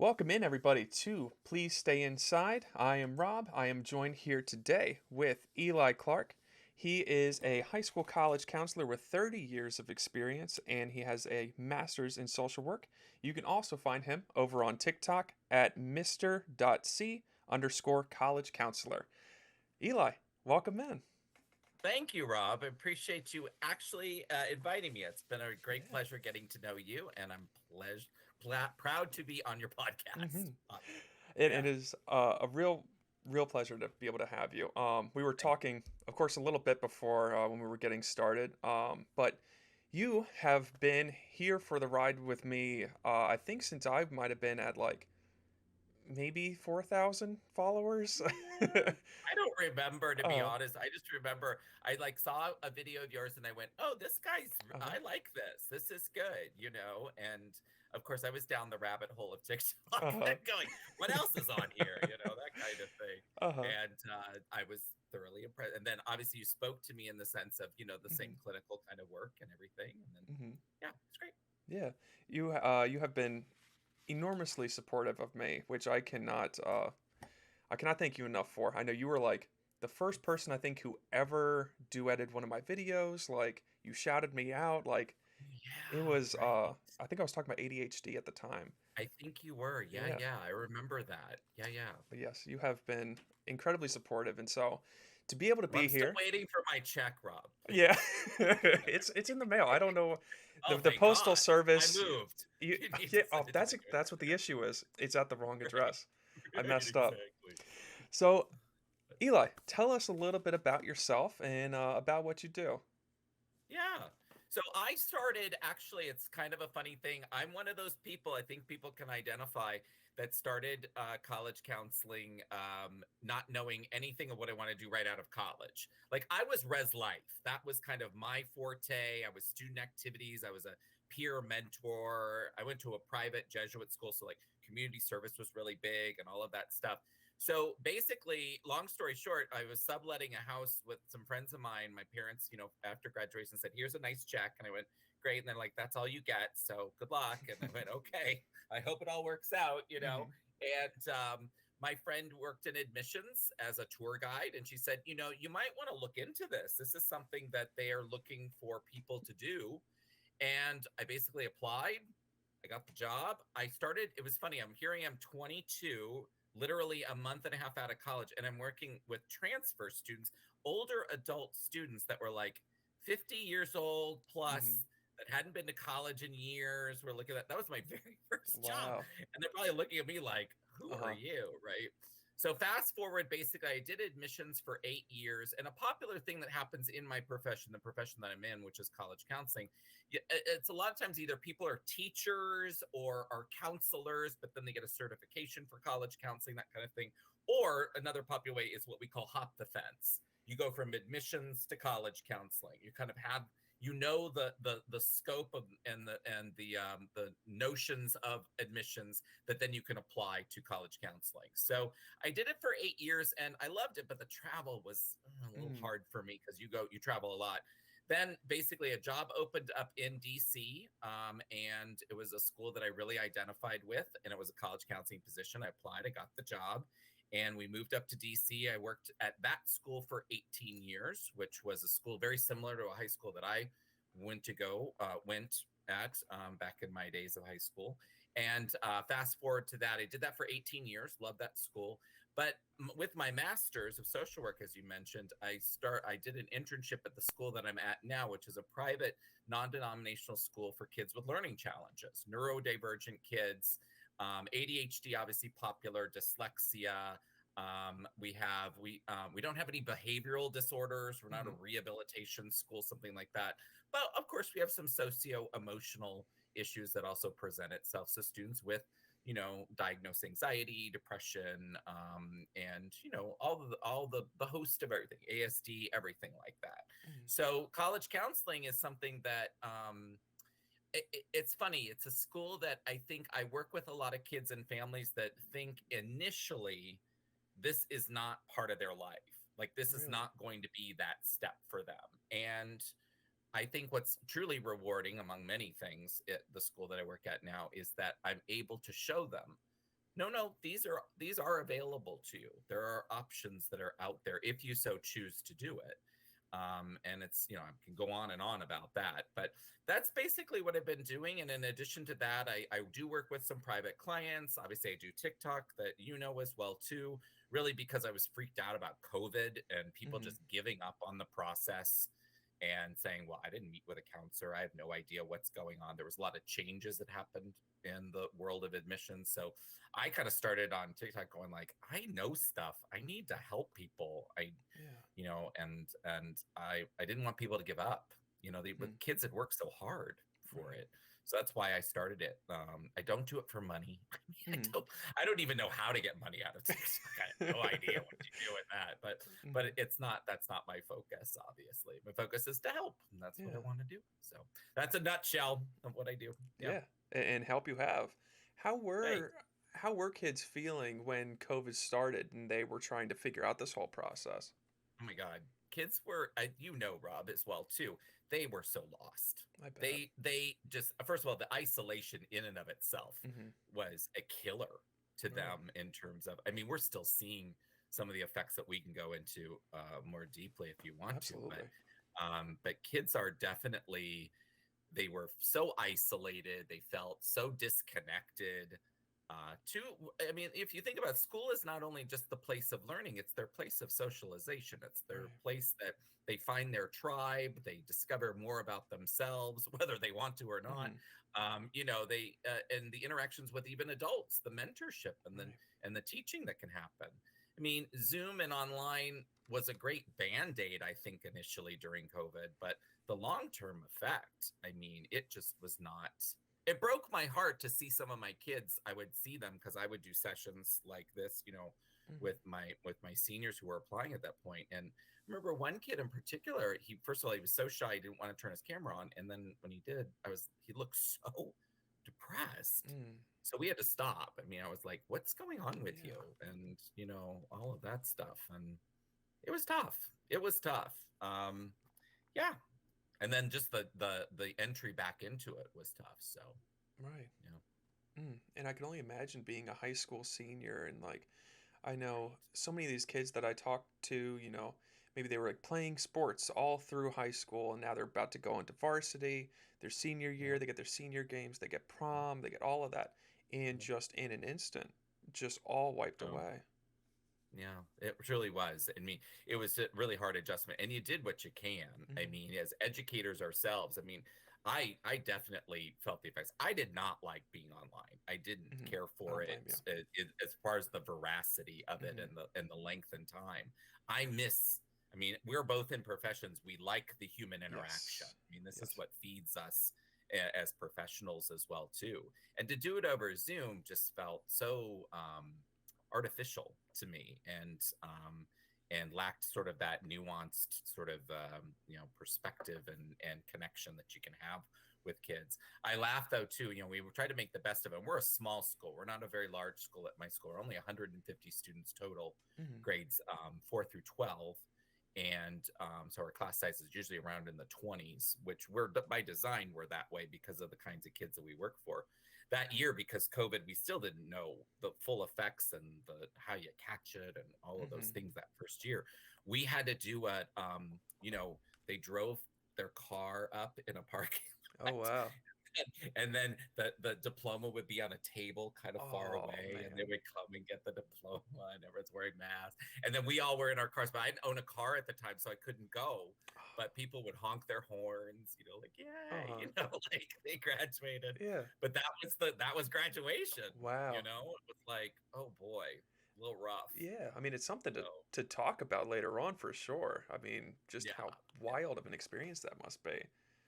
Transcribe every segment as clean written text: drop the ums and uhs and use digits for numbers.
Welcome in, everybody, to Please Stay Inside. I am Rob. I am joined here today with Eli Clarke. He is a high school college counselor with 30 years of experience, and he has a master's in social work. You can also find him over on TikTok at Mr.C underscore college counselor. Eli, welcome in. Thank you, Rob. I appreciate you actually inviting me. It's been a great Yeah. pleasure getting to know you, and I'm proud to be on your podcast. It Yeah. is a real pleasure to be able to have you. We were Thank talking, of course, a little bit before when we were getting started, but you have been here for the ride with me. I think since I might have been at like maybe 4,000 followers. I don't remember, to be uh, honest. I just remember I like saw a video of yours and I went, "Oh, this guy's uh, I like this. This is good." And of course I was down the rabbit hole of TikTok uh, going, "What else is on here?" That kind of thing. uh, And I was thoroughly impressed. And then obviously you spoke to me in the sense of, the mhm, same clinical kind of work and everything. And then mhm. yeah, it's great. Yeah, you have been enormously supportive of me, which I cannot thank you enough for. I know you were like the first person I think who ever duetted one of my videos. Like you shouted me out. Like it Yeah, was right. I think I was talking about ADHD at the time. I think you were. Yeah, Yeah. yeah. I remember that. Yeah, yeah. But yes, you have been incredibly supportive, and so to be able to Well, be I'm still here. waiting for my check, Rob. Yeah. It's in the mail. I don't know Oh, the thank postal God. I service. moved. You, You need yeah, to oh, send it to me. that's what the issue is. It's at the wrong Right. address. I Right, messed up. exactly. So, Eli, tell us a little bit about yourself and about what you do. Yeah. So I started actually, it's kind of a funny thing. I'm one of those people I think people can identify that started college counseling, not knowing anything of what I want to do right out of college. Like I was res life. That was kind of my forte. I was student activities. I was a peer mentor. I went to a private Jesuit school. So like community service was really big and all of that stuff. So basically, long story short, I was subletting a house with some friends of mine. My parents, after graduation said, "Here's a nice check." And I went, "Great." And they're like, "That's all you get. So good luck." And I went, "Okay. I hope it all works out." Hmm. And my friend worked in admissions as a tour guide. And she said, "You might want to look into this. This is something that they are looking for people to do." And I basically applied. I got the job. It was funny. I'm 22, literally a month and a half out of college, and I'm working with transfer students, older adult students that were like 50 years old Hmm. plus that hadn't been to college in years. We're looking at that was my very first job. Wow. And they're probably looking at me like, who are Uh-huh. you? Right. So fast forward, basically, I did admissions for 8 years. And a popular thing that happens in my profession, the profession that I'm in, which is college counseling, it's a lot of times either people are teachers or are counselors, but then they get a certification for college counseling, that kind of thing. Or another popular way is what we call hop the fence. You go from admissions to college counseling. You kind of have the scope of and the notions of admissions that then you can apply to college counseling. So I did it for 8 years and I loved it, but the travel was a little Mm. hard for me because you travel a lot. Then basically a job opened up in DC, and it was a school that I really identified with, and it was a college counseling position. I applied, I got the job, and we moved up to DC. I worked at that school for 18 years, which was a school very similar to a high school that I went at back in my days of high school. And fast forward to that, I did that for 18 years. Loved that school. But with my master's of social work, as you mentioned, I did an internship at the school that I'm at now, which is a private non-denominational school for kids with learning challenges, neurodivergent kids, ADHD, obviously popular, dyslexia. We don't have any behavioral disorders. We're not a Hmm. rehabilitation school, something like that. But of course, we have some socio-emotional issues that also present itself. So students with diagnose anxiety, depression, and all the host of everything, ASD, everything like that. Hmm. So college counseling is something that it's funny. It's a school that I think I work with a lot of kids and families that think initially this is not part of their life. Like this is Really? not going to be that step for them. And I think what's truly rewarding among many things at the school that I work at now is that I'm able to show them No, no, these are available to you. There are options that are out there if you so choose to do it. And it's, I can go on and on about that, but that's basically what I've been doing. And in addition to that, I do work with some private clients. Obviously, I do TikTok that as well too, really because I was freaked out about COVID and people Hmm. just giving up on the process and saying, well, I didn't meet with a counselor. I have no idea what's going on. There was a lot of changes that happened in the world of admissions. So I kind of started on TikTok going like, I know stuff. I need to help people. Yeah. And I didn't want people to give up. The Hmm. kids had worked so hard for Right. it. So that's why I started it. I don't do it for money. I mean, I Hmm. don't. I don't even know how to get money out of TikTok. I have no idea what you do with that. But Hmm. it's not. That's not my focus. Obviously, my focus is to help, and that's what I Yeah. want to do. So that's a nutshell of what I do. Yeah. Yeah. And help you have. How Thanks. were how were kids feeling when COVID started and they were trying to figure out this whole process? Oh my God. Kids were, Rob, as well too. They were so lost. I bet. They just, first of all, the isolation in and of itself Hmm. was a killer to Right. them in terms of, I mean, we're still seeing some of the effects that we can go into more deeply if you want to, Absolutely. but kids are definitely, they were so isolated, they felt so disconnected. To I mean, if you think about it, school is not only just the place of learning, it's their place of socialization. It's their Right. place that they find their tribe, they discover more about themselves, whether they want to or not. Hmm. They and the interactions with even adults, the mentorship Right. and the teaching that can happen. I mean, Zoom and online was a great band-aid, I think, initially during COVID, but the long-term effect, I mean, it just was not. It broke my heart to see some of my kids. I would see them because I would do sessions like this, Hmm. with my seniors who were applying at that point. And I remember one kid in particular, he first of all, he was so shy, he didn't want to turn his camera on. And then when he did, he looked so depressed. Mm. So we had to stop. I mean, I was like, what's going on with you? Yeah. And all of that stuff. And it was tough. It was tough. Yeah. And then just the entry back into it was tough. So, Right. you know, And I can only imagine being a high school senior and like I know right. so many of these kids that I talk to, maybe they were like playing sports all through high school and now they're about to go into varsity, their senior Yeah. year, they get their senior games, they get prom, they get all of that, and Yeah. just in an instant, just all wiped Oh, away. yeah, it really was. I mean, it was a really hard adjustment, and you did what you can. I Hmm. mean, as educators ourselves, I mean, I definitely felt the effects. I did not like being online. I didn't Hmm. care I for don't it, blame you. as far as the veracity of it Hmm. and the length and time. I miss. I mean, we're both in professions. We like the human interaction. Yes. I mean, this is Yes. what feeds us as professionals as well too. And to do it over Zoom just felt so artificial to me and lacked sort of that nuanced sort of perspective and connection that you can have with kids. I laugh though too. We try to make the best of it. We're a small school. We're not a very large school at my school. We're only 150 students total, Hmm. grades 4 through 12, and so our class size is usually around in the 20s, which we're by design we're that way because of the kinds of kids that we work for. That year, because COVID, we still didn't know the full effects and the how you catch it and all of those Hmm. things that first year. We had to do a they drove their car up in a parking Oh lot, wow. and then the diploma would be on a table kind of far Oh away, and they man. would come and get the diploma, and everyone's wearing masks. And then we all were in our cars, but I didn't own a car at the time, so I couldn't go. But people would honk their horns, like Uh yay, huh. like they graduated. Yeah. But that was graduation. Wow. It was like, oh boy, a little rough. Yeah, I mean, it's something So to talk about later on for sure. I mean, just yeah, how yeah. wild of an experience that must be.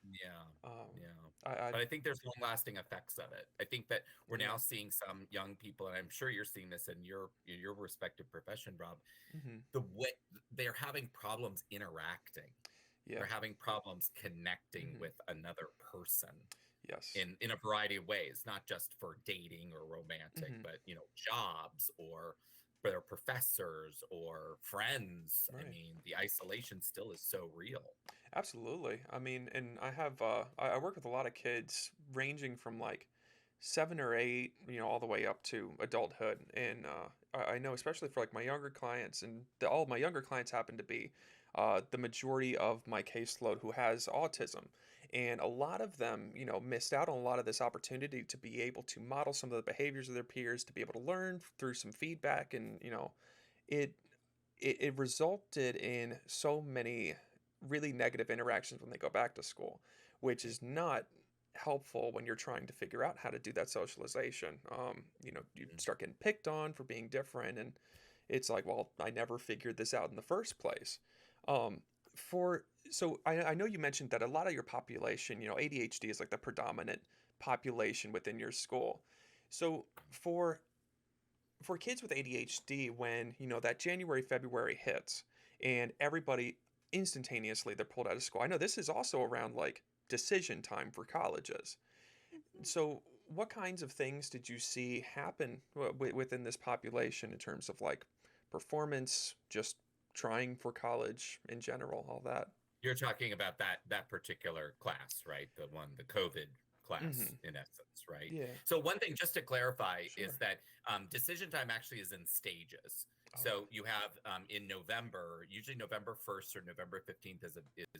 Yeah, Um, yeah. I But I think there's long-lasting effects of it. I think that we're yeah. now seeing some young people, and I'm sure you're seeing this in your respective profession, Rob. Hmm. The way they're having problems interacting, Yeah. they're having problems connecting Hmm. with another person Yes. in a variety of ways, not just for dating or romantic, Hmm. but jobs or for their professors or friends. I Right. mean, the isolation still is so real. Absolutely. I mean, and I have I work with a lot of kids ranging from like 7 or 8, all the way up to adulthood. And I know, especially for like my younger clients, and all of my younger clients happen to be the majority of my caseload who has autism. And a lot of them, missed out on a lot of this opportunity to be able to model some of the behaviors of their peers, to be able to learn through some feedback. And, it, it resulted in so many really negative interactions when they go back to school, which is not helpful when you're trying to figure out how to do that socialization. You Mhm. start getting picked on for being different, and it's like, well, I never figured this out in the first place. Um, for so I know you mentioned that a lot of your population, ADHD is like the predominant population within your school. So for kids with ADHD, when that January February hits and everybody instantaneously they're pulled out of school. I know this is also around like decision time for colleges. So what kinds of things did you see happen within this population in terms of like performance, just trying for college in general, all that? You're talking about that particular class, right? The one, the COVID class, Mm-hmm. in essence, right? Yeah. So one thing just to clarify is Sure. that decision time actually is in stages. Oh. So you have in November, usually November 1st or November 15th is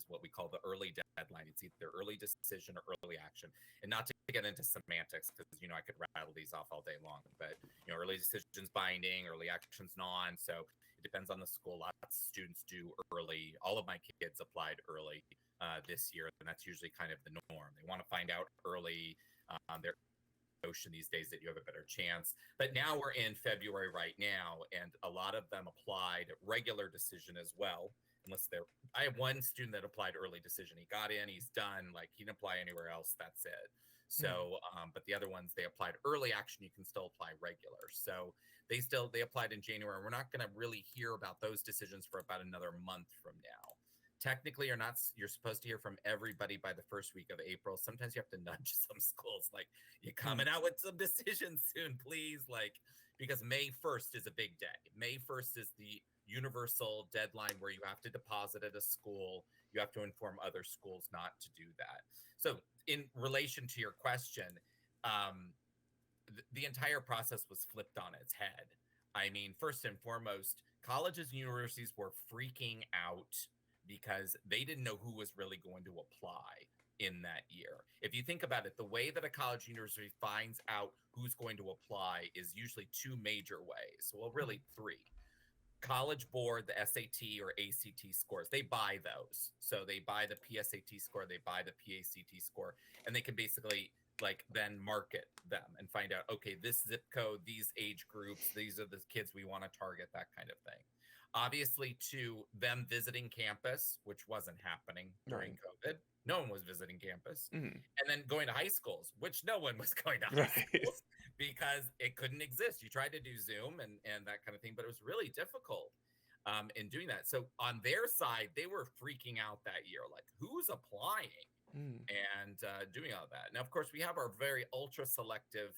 what we call the early deadline. It's either early decision or early action. And not to get into semantics, because I could rattle these off all day long, but early decisions binding, early actions non. So it depends on the school. Lots of students do early. All of my kids applied early this year, and that's usually kind of the norm. They want to find out early. Their notion these days that you have a better chance. But now we're in February right now, and a lot of them applied regular decision as well. Unless they're, I have one student that applied early decision. He got in, he's done. Like he didn't apply anywhere else. That's it. Mm. So, but the other ones they applied early action. You can still apply regular. So they applied in January. We're not going to really hear about those decisions for about another month from now. Technically, you're supposed to hear from everybody by the first week of April. Sometimes you have to nudge some schools, like, you Mm. coming out with some decisions soon, please, like, because May 1st is a big day. May 1st is the universal deadline where you have to deposit at a school. You have to inform other schools not to do that. So in relation to your question, um, the entire process was flipped on its head. I mean, first and foremost, colleges and universities were freaking out because they didn't know who was really going to apply in that year. If you think about it, the way that a college university finds out who's going to apply is usually two major ways. Well, Mm. really three. College Board, the SAT or ACT scores, they buy those. So they buy the PSAT score, they buy the PACT score, and they can basically like then market them and find out, okay, this zip code, these age groups, these are the kids we want to target, that kind of thing. Obviously, to them visiting campus, which wasn't happening during Right. COVID, no one was visiting campus. Mm. And then going to high schools, which no one was going to high Right. schools because it couldn't exist. You tried to do Zoom and that kind of thing, but it was really difficult in doing that. So on their side, they were freaking out that year, like who's applying Mm. and doing all that. Now, of course, we have our very ultra selective,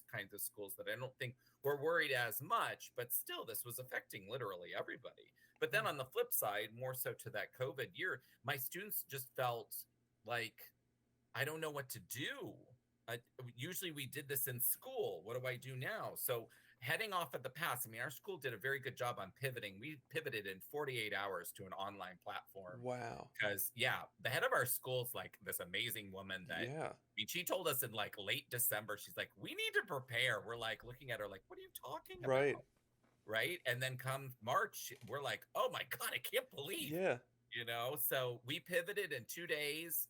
kinds of schools that I don't think were worried as much, but still, this was affecting literally everybody. But then Mm. on the flip side, more so to that COVID year, my students just felt like I don't know what to do. I, Usually we did this in school. What do I do now? So heading off at the pass, I mean, our school did a very good job on pivoting. We pivoted in 48 hours to an online platform Wow. because, yeah, the head of our school is like this amazing woman that, Yeah. I mean, she told us in like late December, she's like, we need to prepare. We're like looking at her like, what are you talking Right. about? Right. And then come March, we're like, oh my God, I can't believe Yeah. so we pivoted in 2 days.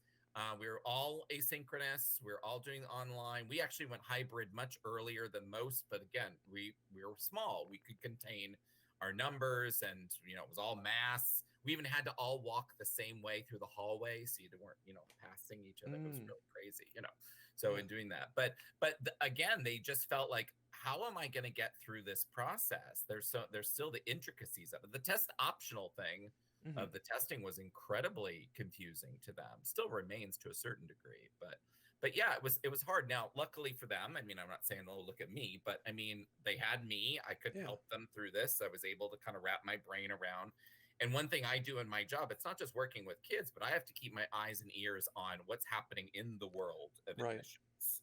We were all asynchronous. We were all doing online. We actually went hybrid much earlier than most, but again, we were small. We could contain our numbers, and it was all masks. We even had to all walk the same way through the hallway, so you weren't passing each other. It was Mm. really crazy. So Yeah. in doing that, but again, they just felt like, how am I going to get through this process? There's still the intricacies of it. The test optional thing Mm-hmm. of the testing was incredibly confusing to them. Still remains to a certain degree, but yeah, it was hard. Now, luckily for them, I mean, I'm not saying, oh, look at me, but I mean, they had me. I could Yeah. help them through this. I was able to kind of wrap my brain around. And one thing I do in my job, it's not just working with kids, but I have to keep my eyes and ears on what's happening in the world of Right. admissions.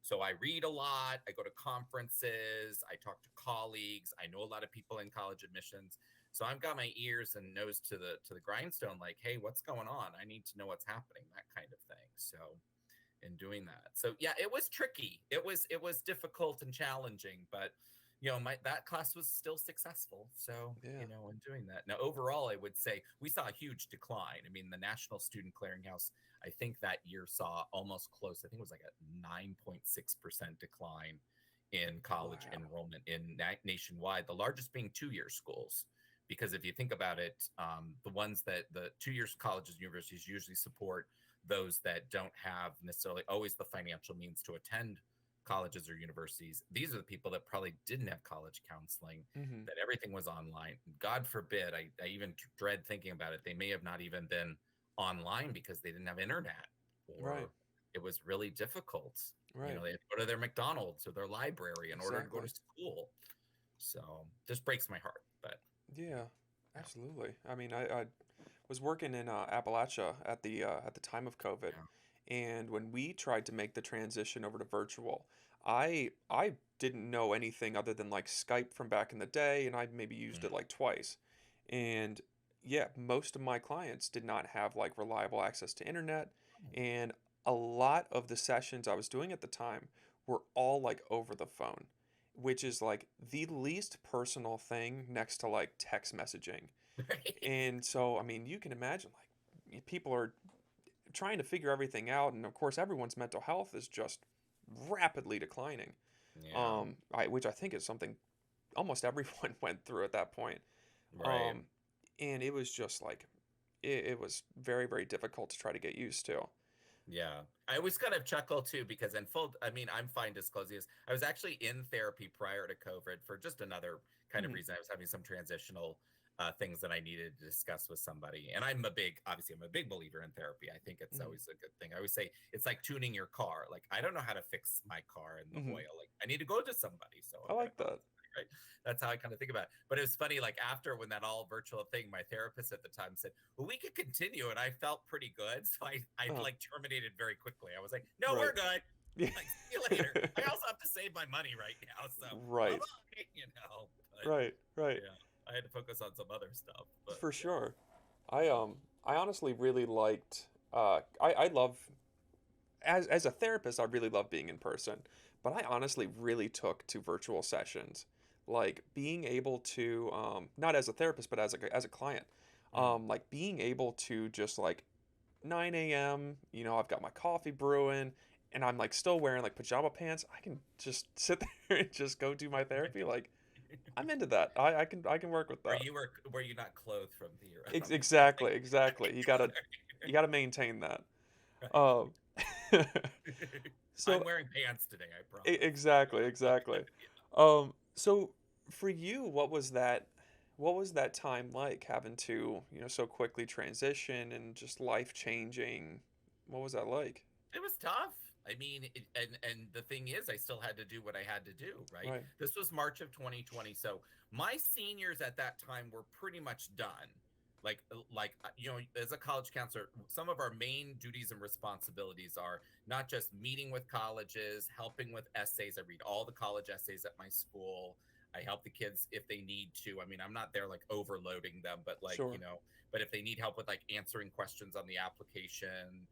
So I read a lot, I go to conferences, I talk to colleagues, I know a lot of people in college admissions. So I've got my ears and nose to the grindstone, like, hey, what's going on? I need to know what's happening, that kind of thing. So in doing that. So yeah, it was tricky. It was difficult and challenging, but my that class was still successful. So, Yeah. in doing that. Now, overall, I would say we saw a huge decline. I mean, the National Student Clearinghouse, I think that year saw almost close, I think it was like a 9.6% decline in college Wow. enrollment nationwide, the largest being 2-year schools. Because if you think about it, the ones that the 2 year colleges and universities usually support those that don't have necessarily always the financial means to attend colleges or universities. These are the people that probably didn't have college counseling, Hmm. that everything was online. God forbid, I even dread thinking about it. They may have not even been online because they didn't have internet, Right. or it was really difficult. Right. They had to go to their McDonald's or their library in order to go to Exactly. school. So just breaks my heart. But Yeah. yeah, Absolutely. I mean, I was working in Appalachia at the time of COVID, yeah. and when we tried to make the transition over to virtual, I didn't know anything other than like Skype from back in the day, and I maybe used it Mm, like twice. And yeah, most of my clients did not have like reliable access to internet, and a lot of the sessions I was doing at the time were all like over the phone, which is like the least personal thing next to like text messaging. right. And so, I mean, you can imagine like people are trying to figure everything out, and of course, everyone's mental health is just rapidly declining. Yeah, Which I think is something almost everyone went through at that point. right. Um, and it was just like it was very, very difficult to try to get used to. Yeah. I always kind of chuckle too because I mean, I'm fine disclosing this. I was actually in therapy prior to COVID for just another kind of Hmm. reason. I was having some transitional things that I needed to discuss with somebody. And obviously, I'm a big believer in therapy. I think it's Hmm. always a good thing. I always say it's like tuning your car. Like, I don't know how to fix my car and the Hmm. oil. Like, I need to go to somebody. So I I'm going to like go to that. somebody, right? That's how I kind of think about it. But it was funny, like, after when that all virtual thing, my therapist at the time said, well, we could continue. And I felt pretty good. So I Uh, like terminated very quickly. I was like, no, right. we're good. Yeah. Like, see you later. I also have to save my money right now. So bye Right. bye, but Right. Right. yeah, I had to focus on some other stuff. But For yeah. sure. I honestly really liked I love as a therapist I really love being in person, but I honestly really took to virtual sessions. Like being able to not as a therapist but as a client. Mm. Like being able to just like 9 a.m., I've got my coffee brewing and I'm like still wearing like pajama pants. I can just sit there and just go do my therapy. Like I'm into that. I can work with Where that. were you not clothed from the Exactly, exactly. You gotta maintain that. Um, I'm so wearing pants today, I promise. exactly, exactly. So for you, what was that time like having to, so quickly transition and just life changing? What was that like? It was tough. I mean, and the thing is, I still had to do what I had to do, right? Right. This was March of 2020, so my seniors at that time were pretty much done. As a college counselor, some of our main duties and responsibilities are not just meeting with colleges, helping with essays. I read all the college essays at my school. I help the kids if they need to. I mean, I'm not there like overloading them, but Sure. but if they need help with like answering questions on the application,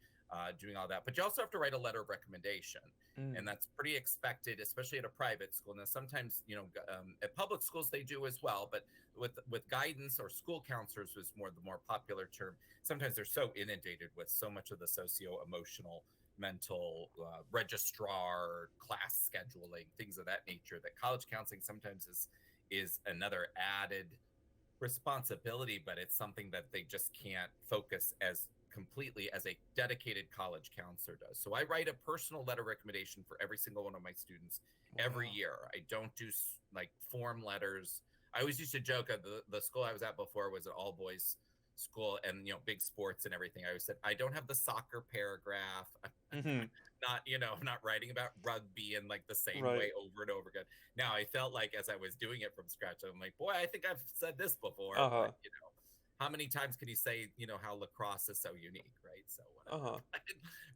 doing all that. But you also have to write a letter of recommendation, and Mm. that's pretty expected, especially at a private school. Now, sometimes at public schools they do as well, but with guidance or school counselors was the more popular term. Sometimes they're so inundated with so much of the socio emotional mental registrar class scheduling things of that nature that college counseling sometimes is another added responsibility, but it's something that they just can't focus as completely as a dedicated college counselor does. So I write a personal letter recommendation for every single one of my students every Wow. year. I don't do like form letters. I always used to joke at the school I was at before was an all boys school, and big sports and everything. I always said I don't have the soccer paragraph. Hmm. I'm not writing about rugby in like the same Right. way over and over again. Now I felt like as I was doing it from scratch, I'm like, boy, I think I've said this before, Uh-huh. but how many times can you say, how lacrosse is so unique, right? So whatever. Uh-huh.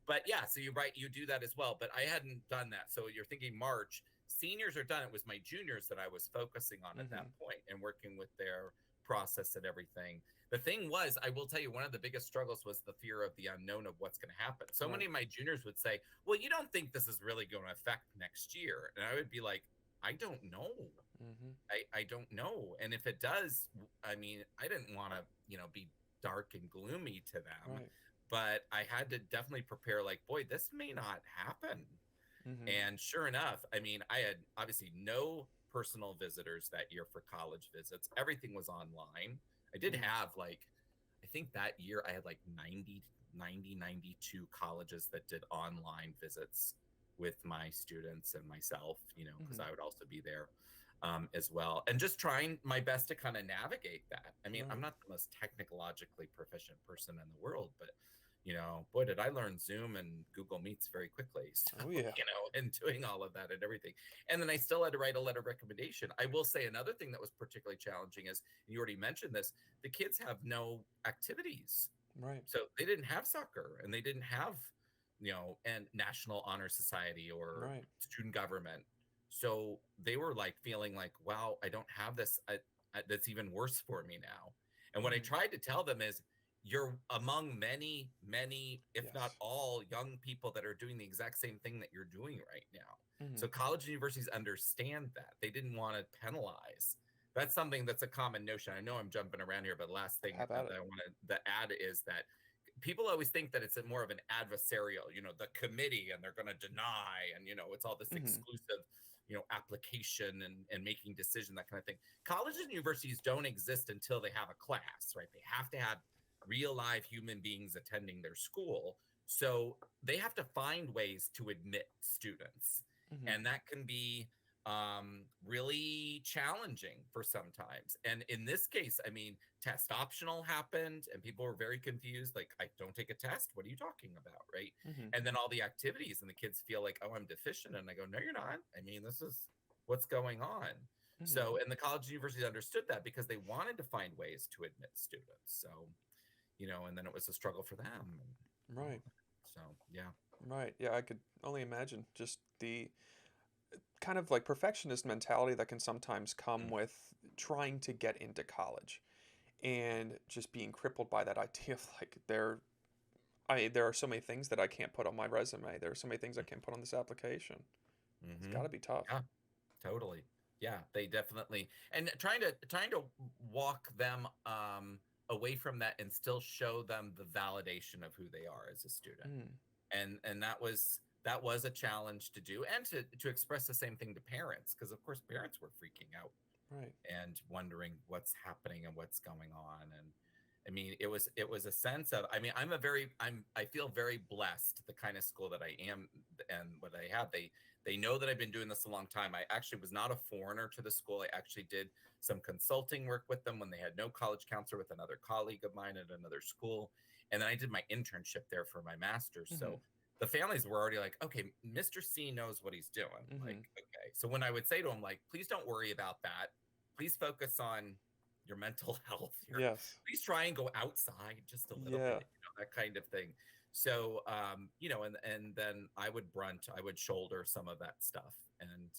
But yeah, so you're right, you do that as well. But I hadn't done that. So you're thinking March, seniors are done. It was my juniors that I was focusing on at that Mhm. point and working with their process and everything. The thing was, I will tell you, one of the biggest struggles was the fear of the unknown of what's going to happen. So many Right. of my juniors would say, well, you don't think this is really going to affect next year? And I would be like, I don't know. Mhm. I don't know. And if it does, I mean, I didn't want to, be dark and gloomy to them, Right. but I had to definitely prepare like, boy, this may not happen. Mhm. And sure enough, I mean, I had obviously no personal visitors that year for college visits. Everything was online. I did Mhm. have like, I think that year I had like 92 colleges that did online visits with my students and myself, because Mhm. I would also be there as well. And just trying my best to kind of navigate that. I mean, I'm Right. not the most technologically proficient person in the world, but boy, did I learn Zoom and Google Meets very quickly. So, Oh yeah. and doing all of that and everything. And then I still had to write a letter of recommendation. I will say another thing that was particularly challenging is, you already mentioned this, the kids have no activities. Right. So they didn't have soccer and they didn't have, and National Honor Society or Right. student government. So they were like feeling like, wow, I don't have this. That's even worse for me now. And what I Mhm. tried to tell them is, you're among many, many, if not Yes. all, young people that are doing the exact same thing that you're doing right now. So Mhm. college and universities understand that. They didn't want to penalize. That's something that's a common notion. I know I'm jumping around here, but the last thing Have that at it. I want to add is that people always think that it's more of an adversarial, the committee, and they're going to deny, and it's all this Mhm. exclusive, application and making decision, that kind of thing. Colleges and universities don't exist until they have a class, right? They have to have real live human beings attending their school. So they have to find ways to admit students. Mhm. And that can be really challenging for sometimes. And in this case, I mean, test optional happened and people were very confused. Like, I don't take a test. What are you talking about? Right. Mhm. And then all the activities, and the kids feel like, oh, I'm deficient. And I go, no, you're not. I mean, this is what's going on. Mhm. So, and the college and universities understood that because they wanted to find ways to admit students. So, and then it was a struggle for them and all Right. of that. So, yeah. Right. Yeah, I could only imagine just the kind of like perfectionist mentality that can sometimes come Mm, with trying to get into college and just being crippled by that idea of like there are so many things that I can't put on my resume. There are so many things I can't put on this application. It's mm-hmm. got to be tough. Yeah, totally. Yeah, they definitely, and trying to walk them away from that and still show them the validation of who they are as a student. Mm, And that was a challenge to do, and to express the same thing to parents, because of course parents were freaking out right. and wondering what's happening and what's going on. And I mean, it was a sense of, I mean, I feel very blessed, the kind of school that I am and what I have. They know that I've been doing this a long time. I actually was not a foreigner to the school. I actually did some consulting work with them when they had no college counselor, with another colleague of mine at another school. And then I did my internship there for my master's. Mhm. So the families were already like, okay, Mr. C knows what he's doing. Like, Mhm. okay. So when I would say to him, like, please don't worry about that, please focus on your mental health. Yes. Please try and go outside just a little bit, Yeah. that kind of thing. So, and then I would shoulder some of that stuff and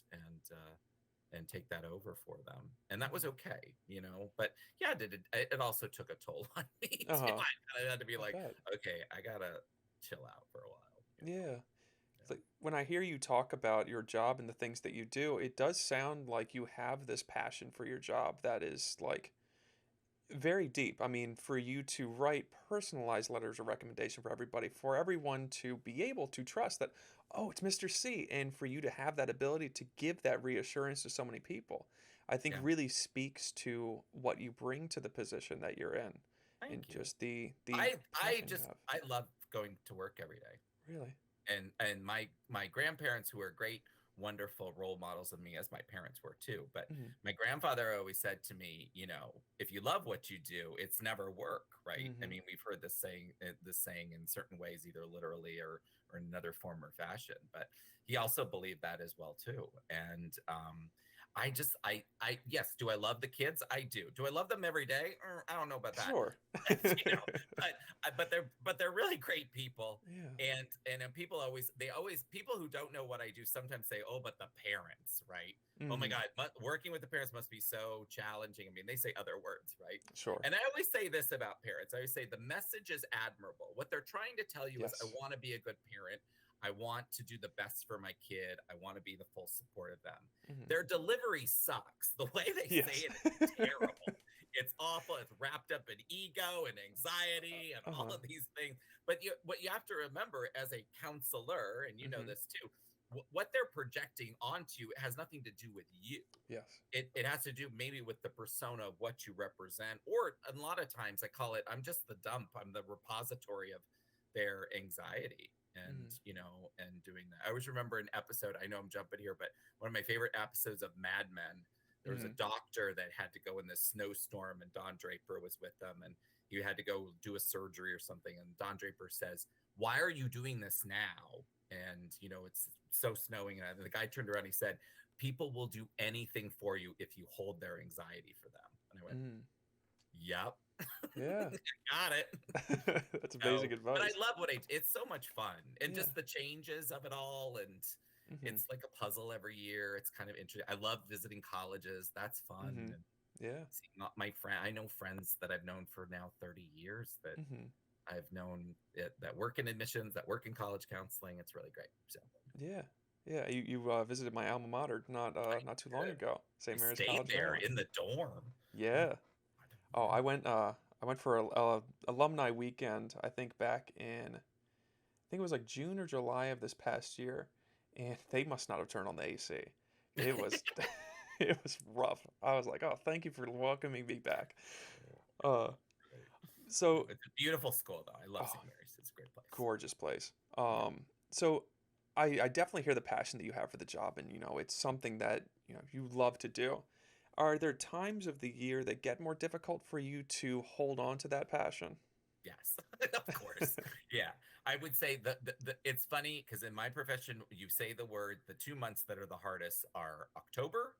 take that over for them, and that was Mhm. okay. But yeah, it also took a toll on me too. Uh-huh. I kind of had to be I like, bet. okay, I gotta chill out for a while. Yeah. It's like when I hear you talk about your job and the things that you do, it does sound like you have this passion for your job that is like very deep. I mean, for you to write personalized letters of recommendation for everybody, for everyone to be able to trust that, oh, it's Mr. C, and for you to have that ability to give that reassurance to so many people, I think Yeah, really speaks to what you bring to the position that you're in, thank and you. just the I passion you just have. I love going to work every day. Really. And my grandparents, who were great, wonderful role models of me, as my parents were too, but Hmm. my grandfather always said to me, if you love what you do, it's never work, right? I Hmm. mean, we've heard this saying in certain ways, either literally or in another form or fashion, but he also believed that as well too. And yes. Do I love the kids? I do. Do I love them every day? I don't know about that. Sure. But, but but they're really great people. Yeah. And people always people who don't know what I do sometimes say, "Oh, but the parents, right? Oh my Mhm. God, working with the parents must be so challenging." I mean, they say other words, right? Sure. And I always say this about parents. I always say the message is admirable. What they're trying to tell you is, I Yes. want to be a good parent. I want to do the best for my kid. I want to be the full support of them. Mhm. Their delivery sucks. The way they say Yes. it is terrible. It's awful. It's wrapped up in ego and anxiety and all Uh-huh. of these things. But what you have to remember as a counselor, and you know Mhm. this too, what they're projecting onto you has nothing to do with you. Yes. It has to do maybe with the persona of what you represent, or a lot of times I call it, I'm just the dump. I'm the repository of their anxiety, and Mhm. and doing that. I always remember an episode. I know I'm jumping here, but one of my favorite episodes of Mad Men. There was a Mhm. doctor that had to go in this snowstorm, and Don Draper was with them, and he had to go do a surgery or something. And Don Draper says, "Why are you doing this now?" And it's so snowing, and the guy turned around. He said, "People will do anything for you if you hold their anxiety for them." And I went, Mhm. "Yep, Yeah. got it." That's So, amazing but I advice. love it's so much fun, and Yeah. just the changes of it all, and Mhm. it's like a puzzle every year. It's kind of interesting. I love visiting colleges. That's fun. Mhm. And Yeah. seeing my friend, I know friends that I've known for now 30 years that Mhm. I've known that work in admissions, that work in college counseling. It's really great. So Yeah. Yeah. You visited my alma mater I not too long did. ago. I St. Mary's stayed College, there Maryland. in the dorm. Oh, Yeah. God. Oh, Yeah. I went for a alumni weekend, I think back in I think it was like June or July of this past year, and they must not have turned on the AC. It was it was rough. I was like, "Oh, thank you for welcoming me back." Oh, Uh great. so It's a beautiful school, though. I love oh, St. Mary's. It's a great place. gorgeous place. Yeah. So I definitely hear the passion that you have for the job, and it's something that you love to do. Are there times of the year that get more difficult for you to hold on to that passion? Yes, of course. Yeah, I would say it's funny because in my profession, you say the 2 months that are the hardest are October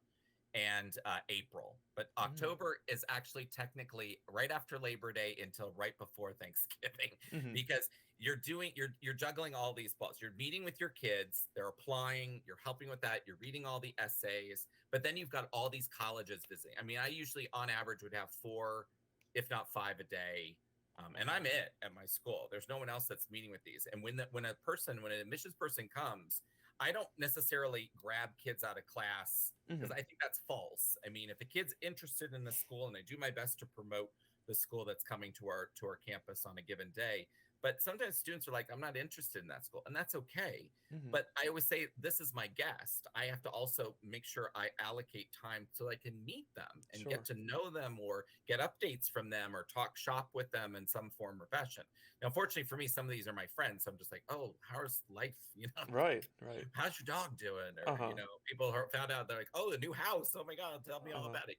and April. But Mm, October is actually technically right after Labor Day until right before Thanksgiving, hmm. because you're juggling all these balls. You're meeting with your kids, they're applying, you're helping with that, you're reading all the essays, but then you've got all these colleges visiting. I mean, I usually on average would have four, if not five a day. Oh And I'm wow. it at my school. There's no one else that's meeting with these. And when an admissions person comes, I don't necessarily grab kids out of class because Hmm. I think that's false. I mean, if a kid's interested in the school, and I do my best to promote the school that's coming to our campus on a given day, but sometimes students are like, "I'm not interested in that school," and that's okay. Hmm. But I always say, this is my guest. I have to also make sure I allocate time so I can meet them and get Sure. to know them, or get updates from them, or talk shop with them in some form or fashion. Now, unfortunately for me, some of these are my friends. So I'm just like, "Oh, how's life?" Right. Like, Right. "How's your dog doing?" Or, Uh-huh. people found out, they're like, "Oh, the new house. Oh my God, tell me all Uh-huh. about it."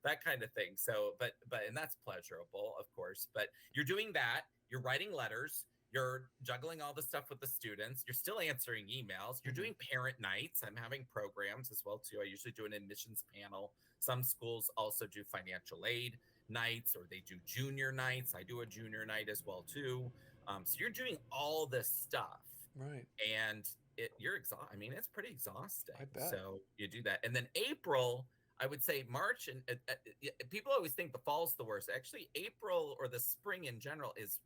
That kind of thing. So, and that's pleasurable, of course. But you're doing that. You're writing letters. You're juggling all the stuff with the students. You're still answering emails. You're Hmm. doing parent nights. I'm having programs as well too. I usually do an admissions panel. Some schools also do financial aid nights, or they do junior nights. I do a junior night as well too. So you're doing all this stuff, Right. and you're exhausted. I mean, it's pretty exhausting. I bet. So you do that, and then April, I would say March, and people always think the fall's the worst. Actually, April or the spring in general is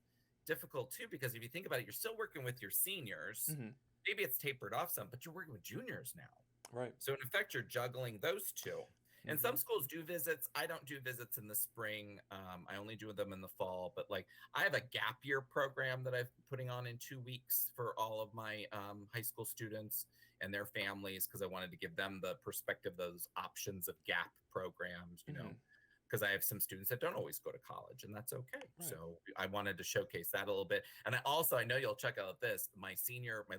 difficult too, because if you think about it, you're still working with your seniors. Hmm. Maybe it's tapered off some, but you're working with juniors now. Right. So in effect, you're juggling those two. And Hmm. some schools do visits. I don't do visits in the spring. I only do them in the fall. But like, I have a gap year program that I'm putting on in 2 weeks for all of my high school students and their families, because I wanted to give them the perspective, those options of gap programs, Hmm. because I have some students that don't always go to college, and that's okay. Right. So I wanted to showcase that a little bit. And I know you'll check out this, my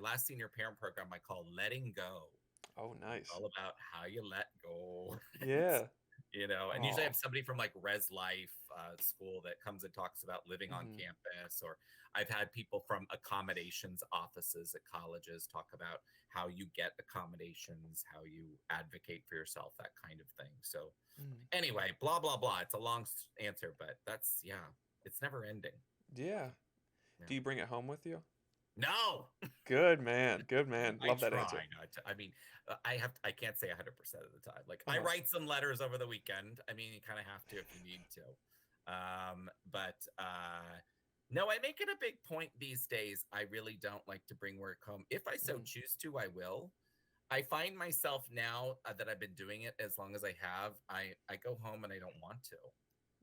last senior parent program I call Letting Go. Oh, And it's nice. all about how you let go. Yeah. And usually I Oh. have somebody from like Res Life school that comes and talks about living on Hmm. campus, or I've had people from accommodations offices at colleges talk about how you get accommodations, how you advocate for yourself, that kind of thing. So Hmm. anyway, blah blah blah. It's a long answer, but that's yeah, it's never ending. Yeah. Yeah. Do you bring it home with you? No, Good man. Good man. I Love that answer. try not to. I mean, I can't say 100% of the time. Like I Uh-huh. write some letters over the weekend. I mean, you kind of have to if you need to. But no, I make it a big point these days. I really don't like to bring work home. If I so Mm. choose to, I will. I find myself now that I've been doing it as long as I have, I go home and I don't want to.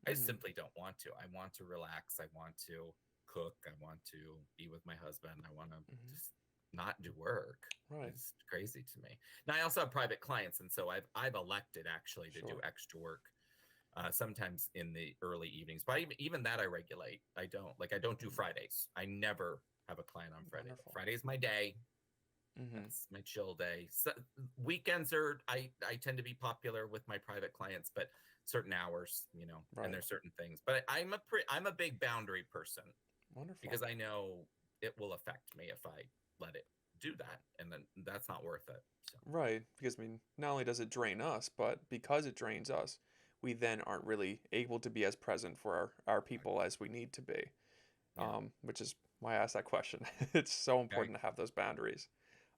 I Hmm. simply don't want to. I want to relax. I want to cook. I want to be with my husband. I want to Hmm. just not do work. Right. It's crazy to me. Now I also have private clients, and so I've elected actually to do Sure. extra work sometimes in the early evenings. But even that I regulate. I don't do Mm. Fridays. I never have a client on Friday. Wonderful. Friday is my day. Hmm. That's my chill day. So, weekends are I tend to be popular with my private clients, but certain hours, and Right. there's certain things. But I'm a big boundary person Wonderful. because I know it will affect me if I let it do that, and then that's not worth it. So Right. Because, I mean, not only does it drain us, but because it drains us, we then aren't really able to be as present for our people exactly. as we need to be. Yeah. Which is why I asked that question. It's so Okay. important to have those boundaries.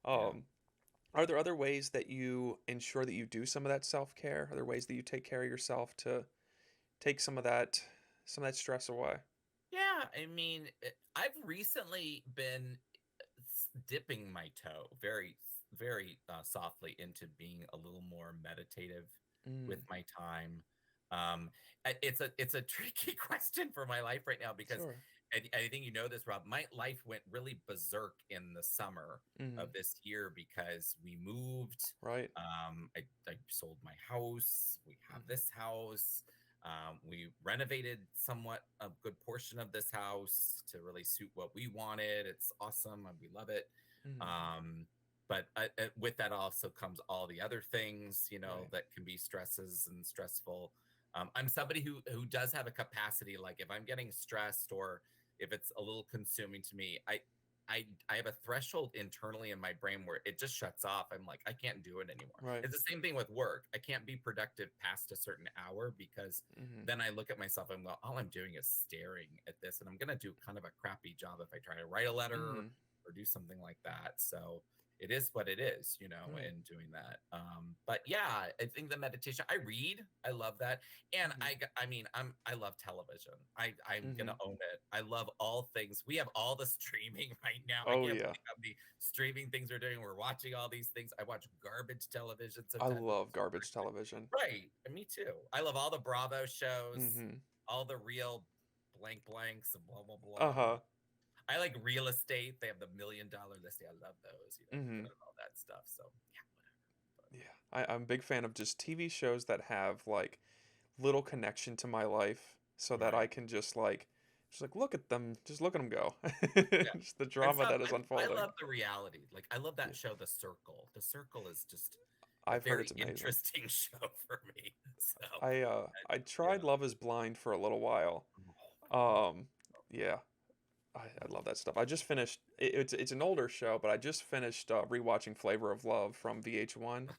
Yeah. Um, are there other ways that you ensure that you do some of that self-care? Are there ways that you take care of yourself to take some of that stress away? Yeah. I mean, I've recently been dipping my toe very, very softly into being a little more meditative with Mm, my time. It's a tricky question for my life right now because sure. I think you know this, Rob. My life went really berserk in the summer Mm, of this year because we moved. right. I sold my house. We have Mm-hmm. this house. We renovated somewhat a good portion of this house to really suit what we wanted. It's awesome and we love it. Mm, Um, but with that also comes all the other things, right. that can be stresses and stressful. I'm somebody who does have a capacity, like if I'm getting stressed or if it's a little consuming to me, I have a threshold internally in my brain where it just shuts off. I'm like, I can't do it anymore. Right. It's the same thing with work. I can't be productive past a certain hour because Mm-hmm. then I look at myself and go, all I'm doing is staring at this, and I'm gonna do kind of a crappy job if I try to write a letter Mm-hmm. or do something like that. So it is what it is, Right. in doing that. But yeah, I think the meditation. I read. I love that, and Mm-hmm. I mean, I love television. I'm Mm-hmm. gonna own it. I love all things. We have all the streaming right now. I Oh can't yeah. believe how many streaming things we're doing. We're watching all these things. I watch garbage television I sometimes. love garbage television. Right. And me too. I love all the Bravo shows, Mm-hmm. all the real blank blanks and blah blah Uh-huh. blah. I like real estate. They have the $1 million listing. I love those, Mm-hmm. looking at all that stuff. So yeah, whatever. Yeah. I'm a big fan of just TV shows that have like little connection to my life so But that I right. can just like look at them, just look at them go. Yeah. Just the And drama some that is I unfolding. love the reality. Like I love Yeah. that show, The Circle. The Circle is just a I've heard very it's amazing. interesting show for me. So I yeah. tried Love is Blind for a little while. Oh my God. Um yeah, I love that stuff. I just finished it's an older show, but I just finished rewatching Flavor of Love from VH1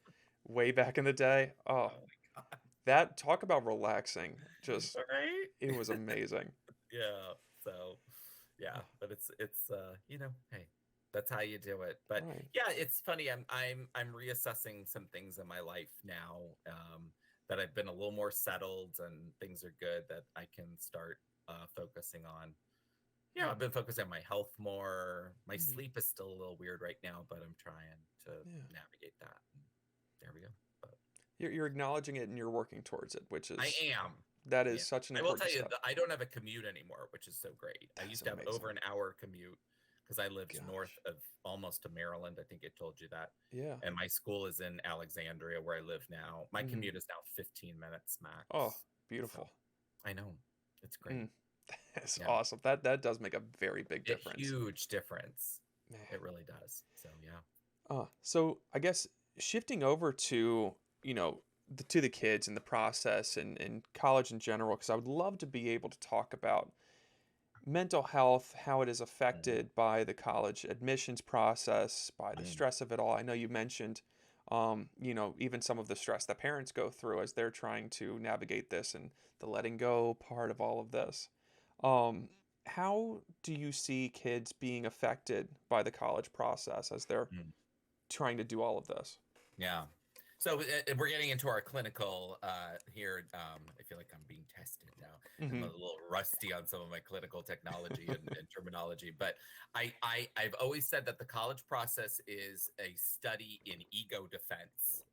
way back in the day. Oh, Oh my God. that talk about relaxing. Just All it right. was amazing. Yeah. So yeah, Oh, but it's hey, that's how you do it. But right. yeah, it's funny. I'm reassessing some things in my life now, that I've been a little more settled and things are good that I can start focusing on. Yeah, I've Hmm. been focusing on my health more. My Hmm. sleep is still a little weird right now, but I'm trying to Yeah. navigate that. There we go. But You're acknowledging it and you're working towards it, which I is am. that Yeah. is such an I will important tell you step. that I don't have a commute anymore, which is so great. I That's used to have over amazing. an hour commute because I lived north Gosh. of almost to Maryland. I think it told you that. Yeah. And my school is in Alexandria where I live now. My Hmm. commute is now 15 minutes Oh, max. So beautiful. I know it's great. Mm. That's Yeah. awesome. That does make a very big A difference. huge difference. Man. It really does. So yeah. So I guess shifting over to, you know, to the kids and the process and college in general, because I would love to be able to talk about mental health, how it is Mhm, affected by the college admissions process, by the mhm, stress of it all. I know you mentioned, even some of the stress that parents go through as they're trying to navigate this and the letting go part of all of this. Um, how do you see kids being affected by the college process as they're mhm. trying to do all of this? Yeah. So we're getting into our clinical here. I feel like I'm being tested now. I'm a Mm-hmm. little rusty on some of my clinical technology and terminology, but I've always said that the college process is a study in ego defense.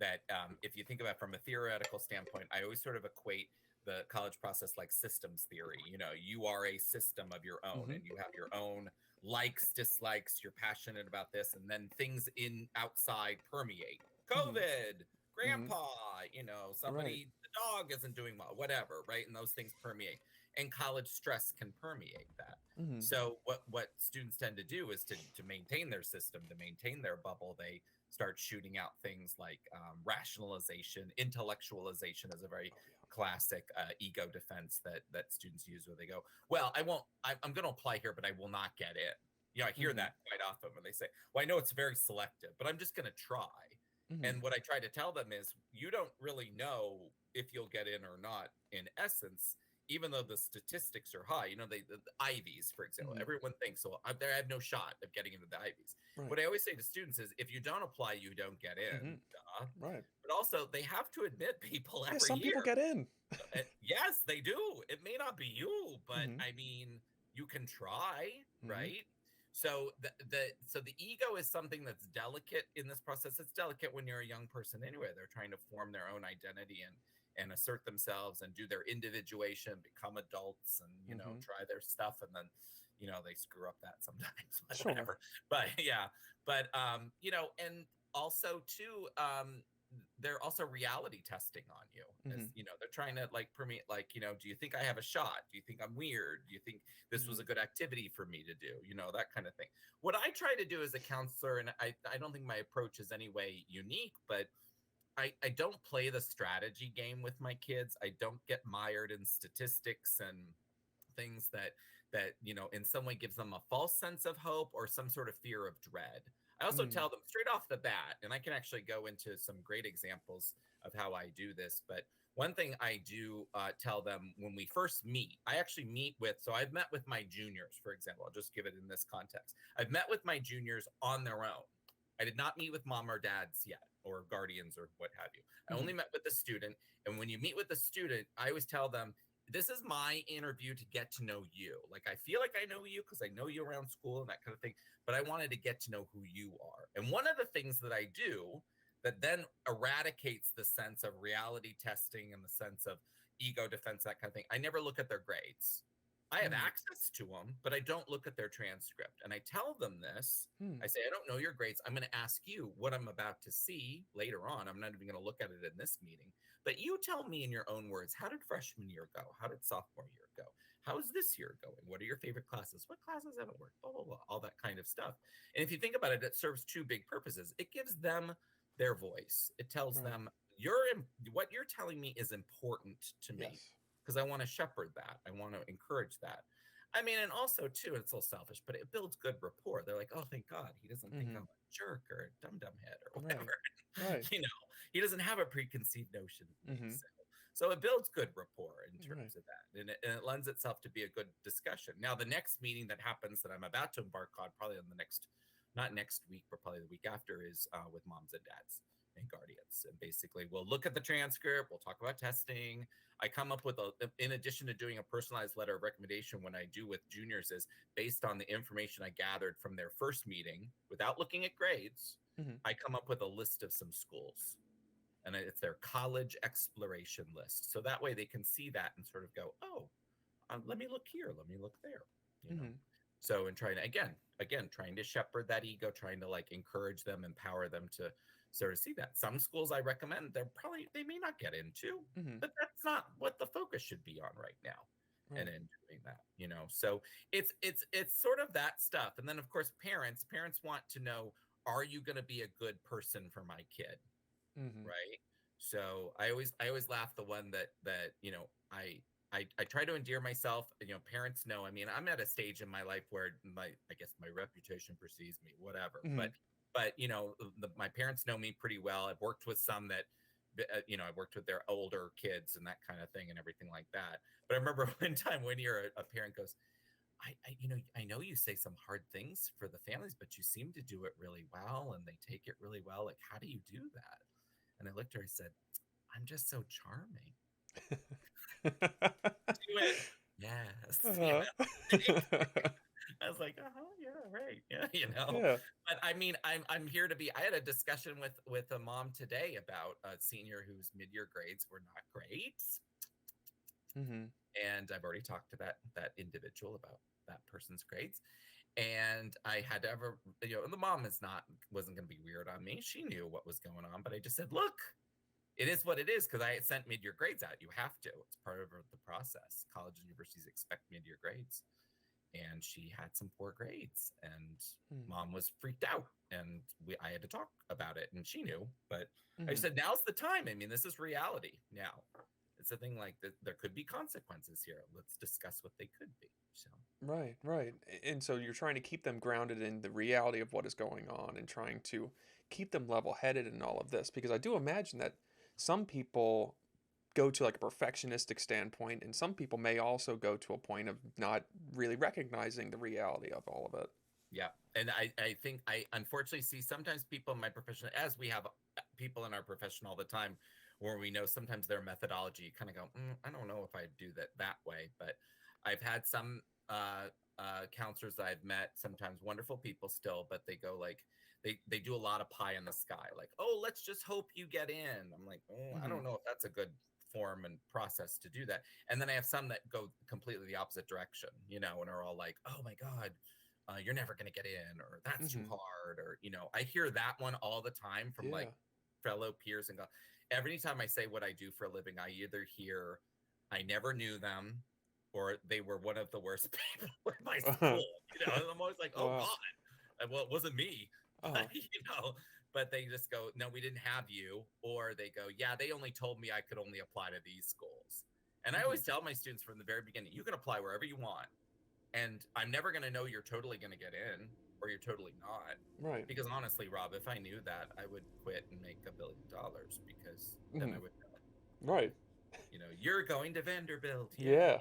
That if you think about it from a theoretical standpoint, I always sort of equate the college process like systems theory. You know, you are a system of your own, Mm-hmm. and you have your own likes, dislikes. You're passionate about this, and then things in outside permeate. Mm-hmm. COVID, Mm-hmm. grandpa, Right. somebody, the dog isn't doing well, whatever, right? And those things permeate, and college stress can permeate that. Mm-hmm. So what students tend to do is to maintain their system, to maintain their bubble, they start shooting out things like rationalization, intellectualization is a very Oh yeah. classic ego defense that students use where they go, well, I won't, I'm going to apply here, but I will not get in. I hear Mm-hmm. that quite often when they say, well, I know it's very selective, but I'm just going to try. Mm-hmm. And what I try to tell them is, you don't really know if you'll get in or not in essence, even though the statistics are high. The Ivies, for example, Mm-hmm. everyone thinks, so I have no shot of getting into the Ivies. Right. What I always say to students is, if you don't apply, you don't get in. Mm-hmm. Duh. Right. But also, they have to admit people Yeah, every some year. people get in. Yes, they do. It may not be you, but Mm-hmm. I mean, you can try, Mm-hmm. right? So the ego is something that's delicate in this process. It's delicate when you're a young person anyway. They're trying to form their own identity and assert themselves and do their individuation, become adults, and Mm-hmm. try their stuff, and then they screw up that sometimes, but Sure. whatever. But yeah, but and also too, they're also reality testing on you, Mm-hmm. as they're trying to like permeate, like, do you think I have a shot? Do you think I'm weird? Do you think this Mm-hmm. was a good activity for me to do? That kind of thing. What I try to do as a counselor, and I don't think my approach is any way unique, but I don't play the strategy game with my kids. I don't get mired in statistics and things that in some way gives them a false sense of hope or some sort of fear of dread. I also Mm-hmm. tell them straight off the bat, and I can actually go into some great examples of how I do this. But one thing I do tell them when we first meet, I actually meet with, so I've met with my juniors, for example. I'll just give it in this context. I've met with my juniors on their own. I did not meet with mom or dads yet, or guardians, or what have you. I Mm-hmm. only met with the student. And when you meet with the student, I always tell them, this is my interview to get to know you. Like, I feel like I know you because I know you around school and that kind of thing, but I wanted to get to know who you are. And one of the things that I do that then eradicates the sense of reality testing and the sense of ego defense, that kind of thing, I never look at their grades. I have Mm-hmm. access to them, but I don't look at their transcript. And I tell them this. I say, I don't know your grades. I'm going to ask you what I'm about to see later on. I'm not even going to look at it in this meeting. But you tell me in your own words, how did freshman year go? How did sophomore year go? How is this year going? What are your favorite classes? What classes haven't worked? Blah, blah, blah, all that kind of stuff. And if you think about it, it serves two big purposes. It gives them their voice. It tells Right. them, what you're telling me is important to me Yes. because I want to shepherd that. I want to encourage that. I mean, and also too, it's a little selfish, but it builds good rapport. They're like, oh, thank God, he doesn't think Mm-hmm. I'm a jerk or a dum dum head or Right. whatever. Right. you know, he doesn't have a preconceived notion of me. Mm-hmm. So it builds good rapport in Right. terms of that, and it lends itself to be a good discussion. Now, the next meeting that happens that I'm about to embark on, probably on the next, not next week, but probably the week after, is with moms and dads and guardians. And basically, we'll look at the transcript, we'll talk about testing. I come up with in addition to doing a personalized letter of recommendation, when I do with juniors, is based on the information I gathered from their first meeting without looking at grades. Mm-hmm. I come up with a list of some schools, and it's their college exploration list. So that way they can see that and sort of go, oh, let me look here, let me look there, you know. Mm-hmm. So, and trying to again trying to shepherd that ego, trying to like encourage them, empower them to sort of see that. Some schools I recommend, they may not get into, Mm-hmm. but that's not what the focus should be on right now. And Right. in doing that, so it's sort of that stuff. And then of course parents want to know, are you going to be a good person for my kid? Mm-hmm. Right? So I always laugh the one that I try to endear myself. Parents know. I mean, I'm at a stage in my life where I guess my reputation precedes me, whatever. Hmm. But my parents know me pretty well. I've worked with some that I've worked with their older kids and that kind of thing and everything like that. But I remember one time when you're a parent goes, I know you say some hard things for the families, but you seem to do it really well and they take it really well. Like, how do you do that? And I looked at her, I said, I'm just so charming. She went, yes, Uh-huh. I was like, yeah, right, yeah. Yeah. But I mean, I'm here to be. I had a discussion with a mom today about a senior whose mid-year grades were not great, Hmm. and I've already talked to that individual about that person's grades. And I had to ever, and the mom wasn't going to be weird on me. She knew what was going on, but I just said, look, it is what it is because I had sent mid-year grades out. You have to. It's part of the process. College and universities expect mid-year grades. And she had some poor grades, and mom was freaked out, and I had to talk about it, and she knew, but I Hmm. said, now's the time. I mean, this is reality now. It's a thing like that. There could be consequences here. Let's discuss what they could be. So, Right, right. And so you're trying to keep them grounded in the reality of what is going on and trying to keep them level-headed in all of this because I do imagine that some people go to like a perfectionistic standpoint and some people may also go to a point of not really recognizing the reality of all of it. yeah. And I think I unfortunately see sometimes people in my profession, as we have people in our profession all the time, where we know sometimes their methodology kind of go, I don't know if I do that way. But I've had some counselors that I've met, sometimes wonderful people still, but they go like, they do a lot of pie in the sky, like, oh, let's just hope you get in. I'm like, oh, I Hmm. don't know if that's a good form and process to do that. And then I have some that go completely the opposite direction, and are all like, oh my God, you're never going to get in, or that's too Hmm. hard, or I hear that one all the time from like Yeah. fellow peers, and go, every time I say what I do for a living, I either hear I never knew them, or they were one of the worst people in my Uh-huh. school. And I'm always like, oh Wow. God, well, it wasn't me, Uh-huh. but but they just go, no, we didn't have you, or they go, yeah, they only told me I could only apply to these schools. And I Hmm. always tell my students from the very beginning, you can apply wherever you want, and I'm never going to know you're totally going to get in or you're totally not. Right. Because honestly, Rob, if I knew that, I would quit and make $1 billion, because then Hmm. I would know, Right. you're going to Vanderbilt. Yay. Yeah.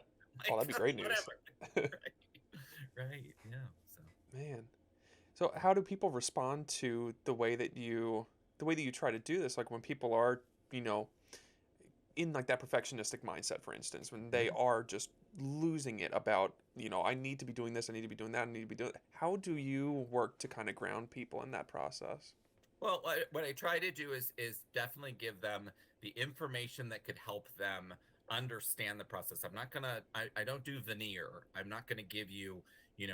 Oh, Like, that'd be great news. whatever. Right. Right. Yeah. So, Man. So how do people respond to the way that you try to do this? Like when people are, you know, in like that perfectionistic mindset, for instance, when they mhm. are just losing it about, I need to be doing this, I need to be doing that, I need to be doing that. How do you work to kind of ground people in that process? Well, what I try to do is definitely give them the information that could help them understand the process. I don't do veneer. I'm not gonna give you,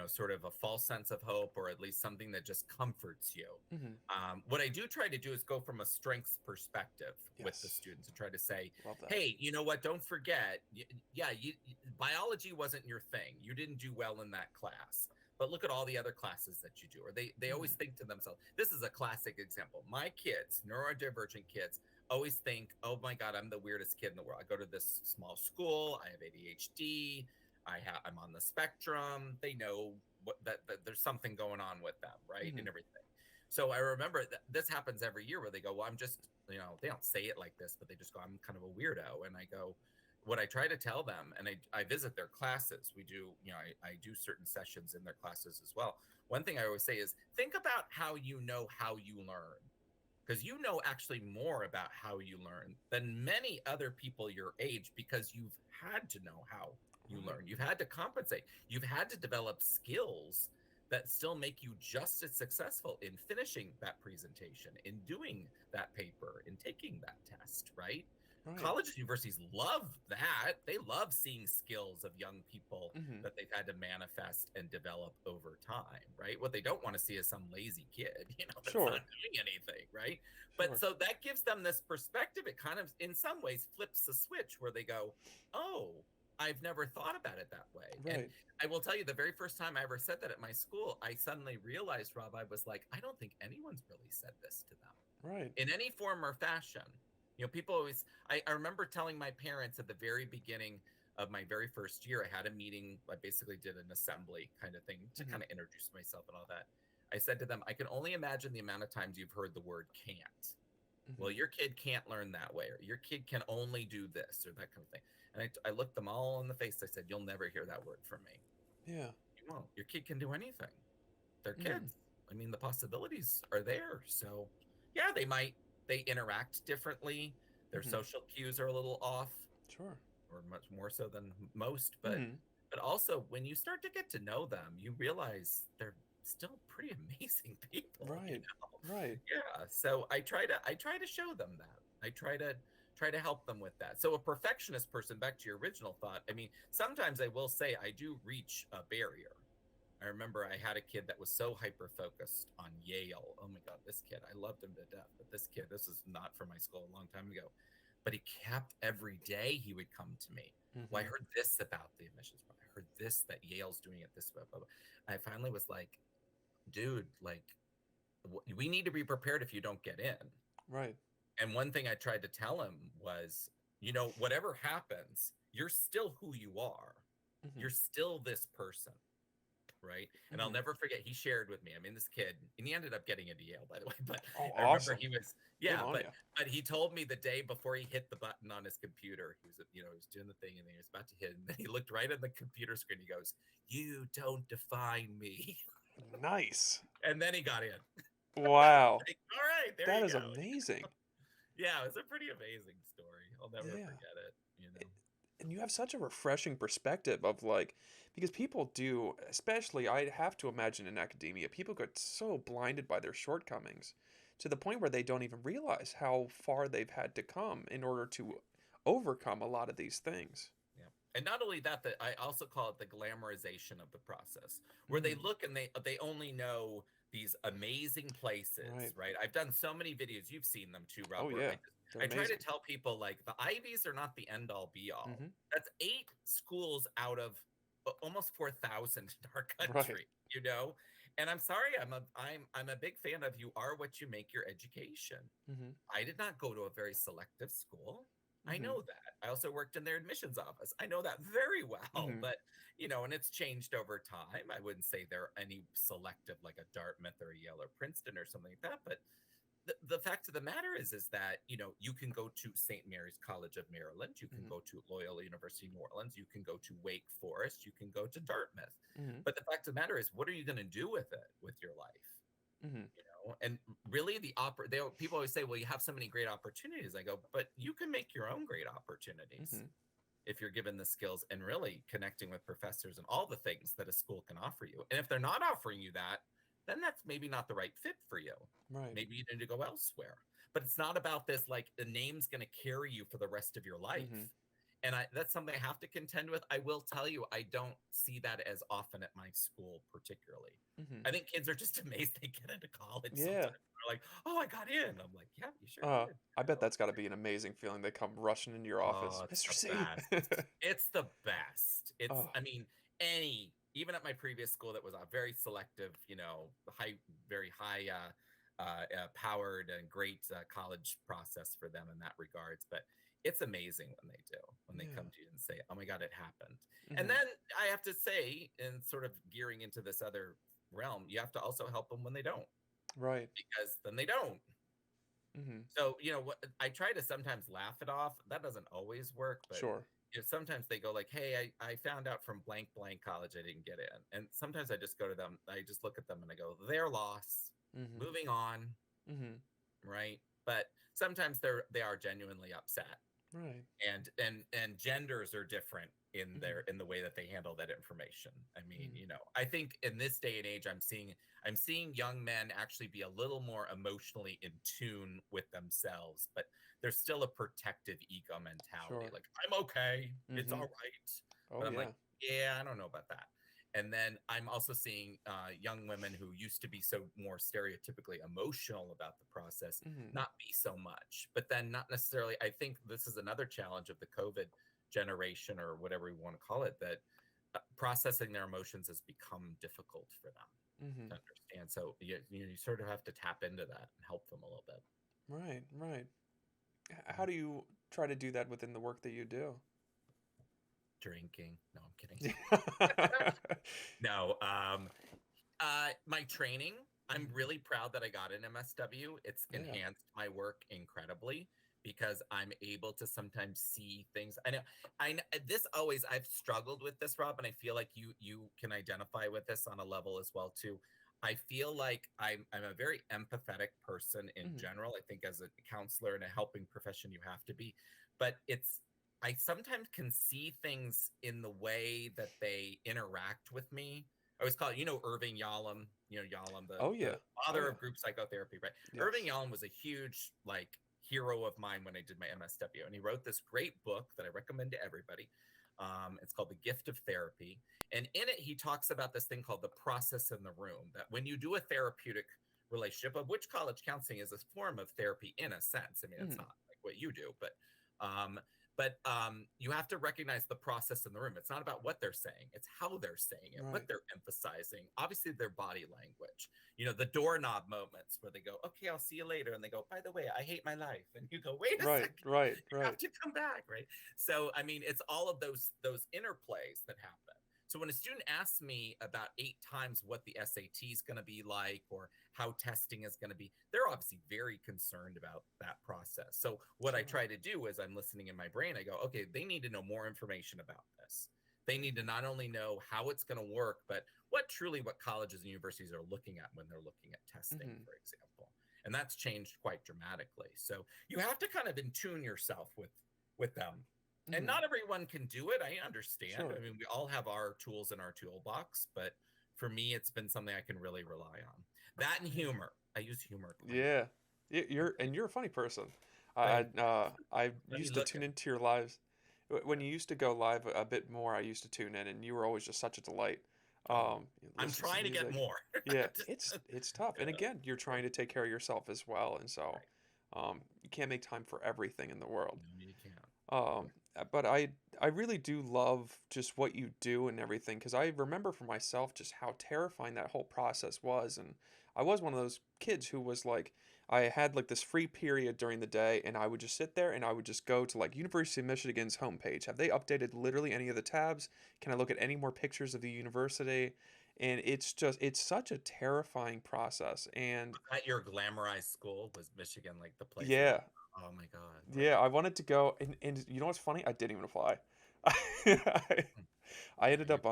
sort of a false sense of hope, or at least something that just comforts you. Hmm. What I do try to do is go from a strengths perspective with the Yes. students and try to say, Love that. hey, you know what? Don't forget, yeah, biology wasn't your thing. You didn't do well in that class, but look at all the other classes that you do. Or they always Hmm. think to themselves, this is a classic example. My kids, neurodivergent kids, always think, oh my God, I'm the weirdest kid in the world. I go to this small school, I have ADHD, I'm on the spectrum. They know that there's something going on with them, right? Hmm. And everything. So I remember that this happens every year where they go, well, I'm just, they don't say it like this, but they just go, I'm kind of a weirdo. And I go, what I try to tell them, and I visit their classes. We do, I do certain sessions in their classes as well. One thing I always say is, think about how you learn, because you know actually more about how you learn than many other people your age, because you've had to know how you Right. learn. You've had to compensate. You've had to develop skills that still make you just as successful in finishing that presentation, in doing that paper, in taking that test, right? Right. Colleges and universities love that. They love seeing skills of young people Hmm. that they've had to manifest and develop over time, right? What they don't want to see is some lazy kid, that's not Sure. doing anything, right? But Sure. so that gives them this perspective. It kind of, in some ways, flips the switch where they go, oh, I've never thought about it that way. And Right. I will tell you, the very first time I ever said that at my school, I suddenly realized, Rob, I was like, I don't think anyone's really said this to them Right. in any form or fashion. People always, I remember telling my parents at the very beginning of my very first year, I had a meeting. I basically did an assembly kind of thing to Hmm. kind of introduce myself and all that. I said to them, I can only imagine the amount of times you've heard the word can't. Well, Hmm. your kid can't learn that way, or your kid can only do this, or that kind of thing. And I looked them all in the face. I said, you'll never hear that word from me. Yeah. You won't. Your kid can do anything. They're Hmm. kids. I mean, the possibilities are there. So, yeah, they interact differently. Their Hmm. social cues are a little off, Sure. or much more so than most. But Hmm. also when you start to get to know them, you realize they're still pretty amazing people. Right. Right. Yeah. So I try to show them that. I try to help them with that. So a perfectionist person, back to your original thought. I mean, sometimes I will say I do reach a barrier. I remember I had a kid that was so hyper focused on Yale. Oh my God, this kid, I loved him to death. But this kid, this is not from my school a long time ago. But he kept every day he would come to me. Well, I Hmm. heard this about the admissions program. I heard this that Yale's doing it this way. Blah, blah. And I finally was like, dude, like, we need to be prepared if you don't get in. Right. And one thing I tried to tell him was, whatever happens, you're still who you are. Hmm. You're still this person, right? And I'll Hmm. never forget, he shared with me. I mean, this kid, and he ended up getting into Yale, by the way. But Oh, I remember awesome. he was, Good yeah, on but you. he told me the day before he hit the button on his computer, he was doing the thing, and he was about to hit, and then he looked right at the computer screen. He goes, "You don't define me," Nice. and then he got in. I was Wow. like, "All right, there That you is go." amazing. Yeah, it's a pretty amazing story. I'll never Yeah. forget it. And you have such a refreshing perspective of like, because people do, especially I have to imagine in academia, people get so blinded by their shortcomings to the point where they don't even realize how far they've had to come in order to overcome a lot of these things. Yeah. And not only that, that I also call it the glamorization of the process, where they Mm, look and they only know these amazing right. places, right? I've done so many videos, you've seen them too, Rob, Oh where yeah. They're I try to amazing. tell people like the Ivies are not the end all be all. Hmm. That's 8 schools out of almost 4,000 in our Right. country, you know? And I'm sorry, I'm a big fan of you are what you make your education. Hmm. I did not go to a very selective school. I Hmm. know that. I also worked in their admissions office. I know that very well. Hmm. But, and it's changed over time. I wouldn't say they're any selective like a Dartmouth or a Yale or Princeton or something like that. But the fact of the matter is that, you can go to St. Mary's College of Maryland. You can Hmm. go to Loyola University, New Orleans. You can go to Wake Forest. You can go to Dartmouth. Hmm. But the fact of the matter is, what are you going to do with it, with your life? Hmm. And really people always say, well, you have so many great opportunities. I go, but you can make your own great opportunities Hmm. if you're given the skills and really connecting with professors and all the things that a school can offer you. And if they're not offering you that, then that's maybe not the right fit for you. Right. Maybe you need to go elsewhere. But it's not about this like the name's going to carry you for the rest of your life. Hmm. And that's something I have to contend with. I will tell you, I don't see that as often at my school, particularly. Hmm. I think kids are just amazed they get into college sometimes. Yeah. They're like, "Oh, I got in." I'm like, "Yeah, you sure did." I bet that's got to be an amazing feeling. They come rushing into your office, Oh, it's Mr. the C. best. It's the best. Oh, I mean, even at my previous school that was a very selective, very high powered and great college process for them in that regards. But it's amazing when they yeah. come to you and say, "Oh my God, it happened." And Hmm. then I have to say, and sort of gearing into this other realm, you have to also help them when they don't, Right. because then they don't. Hmm. So, what I try to sometimes laugh it off. That doesn't always work, but Sure. sometimes they go like, "Hey, I found out from blank blank college I didn't get in," and sometimes I just go to them. I just look at them and I go, "Their loss. Hmm. Moving on." Hmm. Right? But sometimes they are genuinely upset, Right. and genders are different in Hmm. the way that they handle that information. I mean, Hmm. I think in this day and age, I'm seeing young men actually be a little more emotionally in tune with themselves, but there's still a protective ego mentality, Sure. like, I'm okay, it's all Hmm. right. Oh But I'm like, yeah. yeah, I don't know about that. And then I'm also seeing young women who used to be so more stereotypically emotional about the process Hmm. not be so much. But then not necessarily. I think this is another challenge of the COVID generation, or whatever we want to call it, that processing their emotions has become difficult for them Hmm. to understand. So you sort of have to tap into that and help them a little bit. Right. Right. How do you try to do that within the work that you do? Drinking. No, I'm kidding. Yeah. No, my training, I'm Mhm. really proud that I got an MSW. It's Yeah. enhanced my work incredibly because I'm able to sometimes see things. This always I've struggled with this, Rob, and I feel like you can identify with this on a level as well too. I feel like I'm a very empathetic person in Mhm. general. I think as a counselor in a helping profession, you have to be, but it's I sometimes can see things in the way that they interact with me. I always call it, Irving Yalom, Yalom, Oh the yeah. Oh father yeah. of group psychotherapy, right? Irving Yes. Yalom was a huge like hero of mine when I did my MSW, and he wrote this great book that I recommend to everybody. It's called The Gift of Therapy, and in it he talks about this thing called the process in the room. That when you do a therapeutic relationship, of which college counseling is a form of therapy in a sense. I mean, it's Mhm. not like what you do, um, you have to recognize the process in the room. It's not about what they're saying, it's how they're saying it, what Right. they're emphasizing, obviously their body language, the doorknob moments where they go, okay, I'll see you later, and they go, by the way, I hate my life, and you go, wait a Right. second, Right. you have Right. to come back, right? So I mean, it's all of those interplays that happen. So when a student asks me about 8 times what the SAT is going to be like or how testing is going to be, they're obviously very concerned about that process. So what I Sure. try to do is I'm listening in my brain. I go, okay, they need to know more information about this. They need to not only know how it's going to work, but what colleges and universities are looking at when they're looking at testing, Mhm. for example. And that's changed quite dramatically. So you have to kind of in tune yourself with them, and Mhm. not everyone can do it. I understand. I Sure. mean, we all have our tools in our toolbox, but for me, it's been something I can really rely on. That and Yeah. humor. I use humor quite a Yeah. bit. You're a funny person. Thank I funny used to tune looking. into your lives when Yeah. you used to go live a bit more. I used to tune in, and you were always just such a delight. Oh, I'm Listen to some trying to get music. more. Yeah, Just, it's tough. And again, you're yeah, trying to take care of yourself as well, and so right. you can't make time for everything in the world. No, you can't. Um, but I really do love just what you do and everything because I remember for myself just how terrifying that whole process was, and I was one of those kids who was like I had like this free period during the day, and I would just sit there and I would just go to like University of Michigan's homepage. Have they updated literally any of the tabs? Can I look at any more pictures of the university? And it's such a terrifying process, and At your glamorized school, was Michigan like the place you yeah, want? Oh my God. yeah, Right. I wanted to go, and you know what's funny? I didn't even apply. I, Hmm. I Yeah, ended up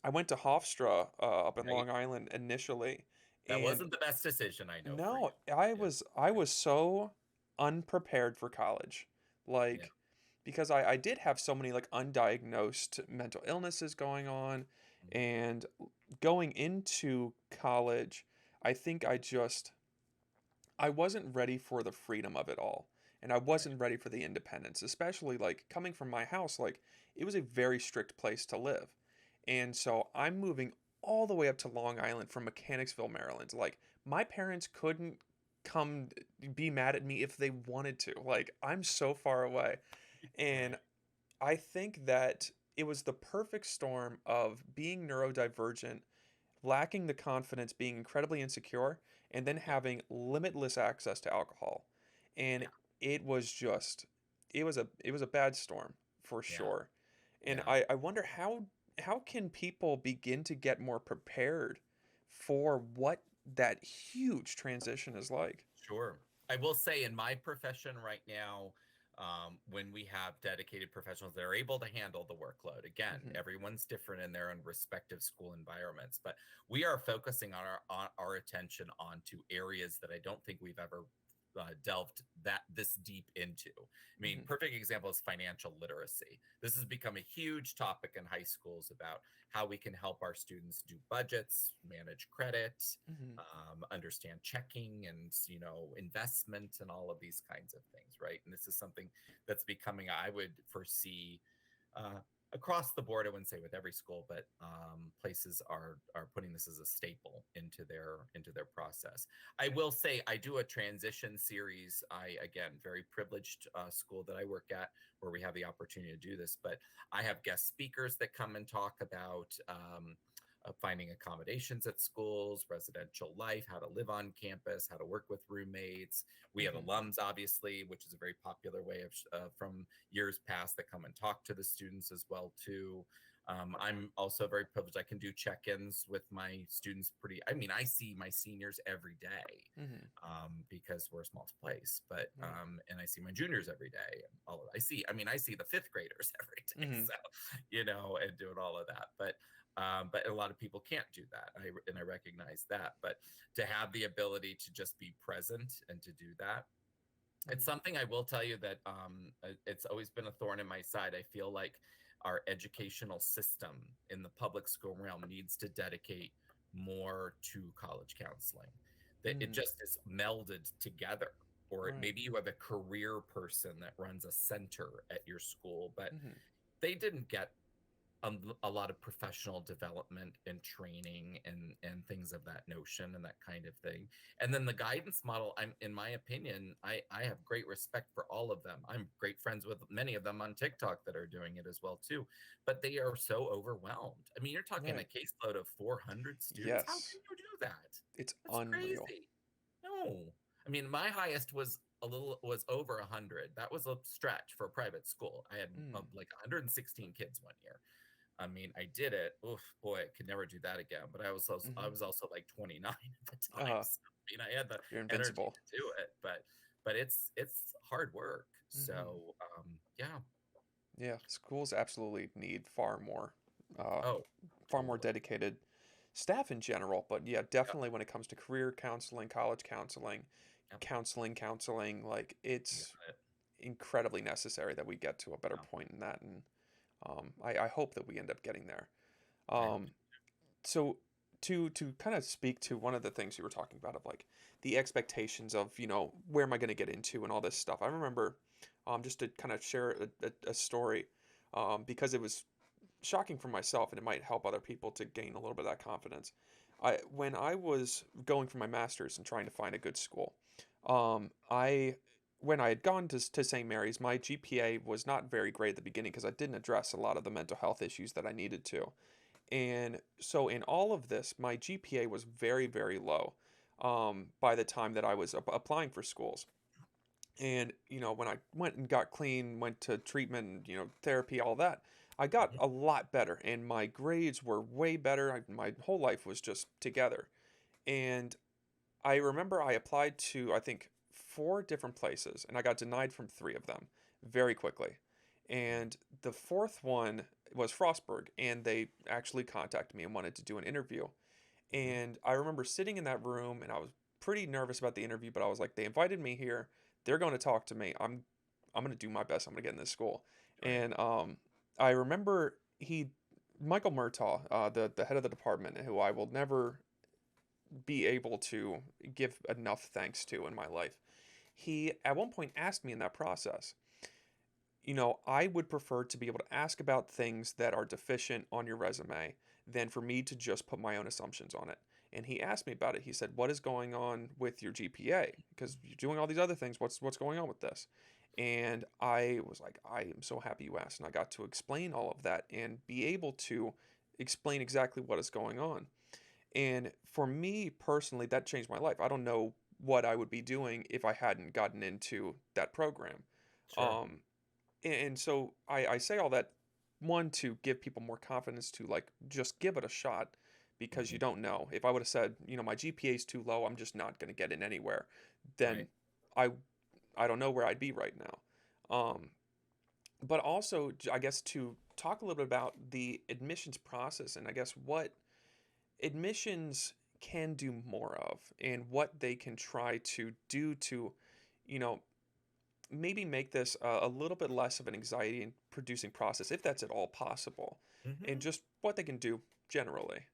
I went to Hofstra up in right. Long Island initially, That and wasn't the best decision I know for you. no, Yeah. I was so unprepared for college, Yeah. like because I did have so many like undiagnosed mental illnesses going on, Mhm. and going into college, I think I wasn't ready for the freedom of it all. And I Right. wasn't ready for the independence, especially like coming from my house, like it was a very strict place to live. And so I'm moving all the way up to Long Island from Mechanicsville, Maryland. Like my parents couldn't come be mad at me if they wanted to. Like I'm so far away. And Right. I think that it was the perfect storm of being neurodivergent, lacking the confidence, being incredibly insecure, and then Yeah. having limitless access to alcohol. And Yeah. it was just it was a bad storm for Yeah. sure. And Yeah. I wonder how can people begin to get more prepared for what that huge transition is like? Sure. I will say in my profession right now, when we have dedicated professionals that are able to handle the workload, again, Hmm. everyone's different in their own respective school environments, but we are focusing our attention onto areas that I don't think we've ever delved that this deep into. I mean, Hmm. perfect example is financial literacy. This has become a huge topic in high schools about how we can help our students do budgets, manage credit, Hmm. understand checking and investment and all of these kinds of things, right? And this is something that's becoming, I would foresee, uh, across the board. I wouldn't say with every school, but places are putting this as a staple into their process. I will say I do a transition series. I again very privileged school that I work at where we have the opportunity to do this, but I have guest speakers that come and talk about finding accommodations at schools, residential life, how to live on campus, how to work with roommates. We have Hmm. alums, obviously, which is a very popular way of from years past that come and talk to the students as well too. I'm also very privileged. I can do check-ins with my students pretty. I mean, I see my seniors every day Hmm. because we're a small place, but Yeah. and I see my juniors every day, and all of I see. I mean, I see the fifth graders every day, Hmm. so and doing all of that. But a lot of people can't do that, and I recognize that. But to have the ability to just be present and to do that, it's Hmm. something I will tell you that it's always been a thorn in my side. I feel like our educational system in the public school realm needs to dedicate more to college counseling. That it Hmm. just is melded together. Or Right. maybe you have a career person that runs a center at your school, but Hmm. they didn't get a lot of professional development and training and things of that notion and that kind of thing. And then the guidance model, I'm in my opinion, I have great respect for all of them. I'm great friends with many of them on TikTok that are doing it as well too, but they are so overwhelmed. I mean, you're talking a Right. caseload of 400 students. How Yes. can you do that? It's That's unreal. crazy. No. I mean, my highest was over 100. That was a stretch for a private school. I had Mm. like 116 kids one year. I mean, I did it. Oof, boy, I could never do that again. But I Hmm. was also like 29 at the time. Uh, So, I mean, I had the you're energy invincible. to do it, but it's hard work. Hmm. So, yeah. Yeah, schools absolutely need uh, Oh, far more totally. dedicated staff in general. But yeah, Yep. definitely when it comes to career counseling, college counseling, Yep. counseling, like You it's got it. incredibly necessary that we get to a better Yeah. point in that. And I hope that we end up getting there. I hope. Um, so to kind of speak to one of the things you were talking about of like the expectations of where am I going to get into and all this stuff. I remember just to kind of share a story because it was shocking for myself and it might help other people to gain a little bit of that confidence. When I was going for my master's and trying to find a good school, I when I had gone to St. Mary's, my GPA was not very great at the beginning because I didn't address a lot of the mental health issues that I needed to. And so in all of this, my GPA was very, very low by the time that I was applying for schools. And, when I went and got clean, went to treatment, therapy, all that, I got Mhm. a lot better and my grades were way better. My whole life was just together. And I remember I applied to, I think, four different places and I got denied from three of them very quickly. Mm. And the fourth one was Frostburg, and they actually contacted me and wanted to do an interview. Mhm. And I remember sitting in that room and I was pretty nervous about the interview, but I was like, they invited me here. They're going to talk to me. I'm going to do my best. I'm going to get in this school. Right. And I remember Michael Murtaugh, the head of the department, who I will never be able to give enough thanks to in my life. He at one point asked me in that process, I would prefer to be able to ask about things that are deficient on your resume than for me to just put my own assumptions on it. And he asked me about it. He said, "What is going on with your GPA? Because you're doing all these other things. What's going on with this?" And I was like, "I am so happy you asked." And I got to explain all of that and be able to explain exactly what is going on. And for me personally, that changed my life. I don't know what I would be doing if I hadn't gotten into that program. Sure. Um, and so I say all that one to give people more confidence to like just give it a shot because you Hmm. don't know. If I would have said, my GPA is too low, I'm just not going to get in anywhere, then Right. I I don't know where I'd be right now. But also, I guess to talk a little bit about the admissions process and I guess what admissions can do more of and what they can try to do to, you know, maybe make this a little bit less of an anxiety and producing process, if that's at all possible, and Hmm. just what they can do generally.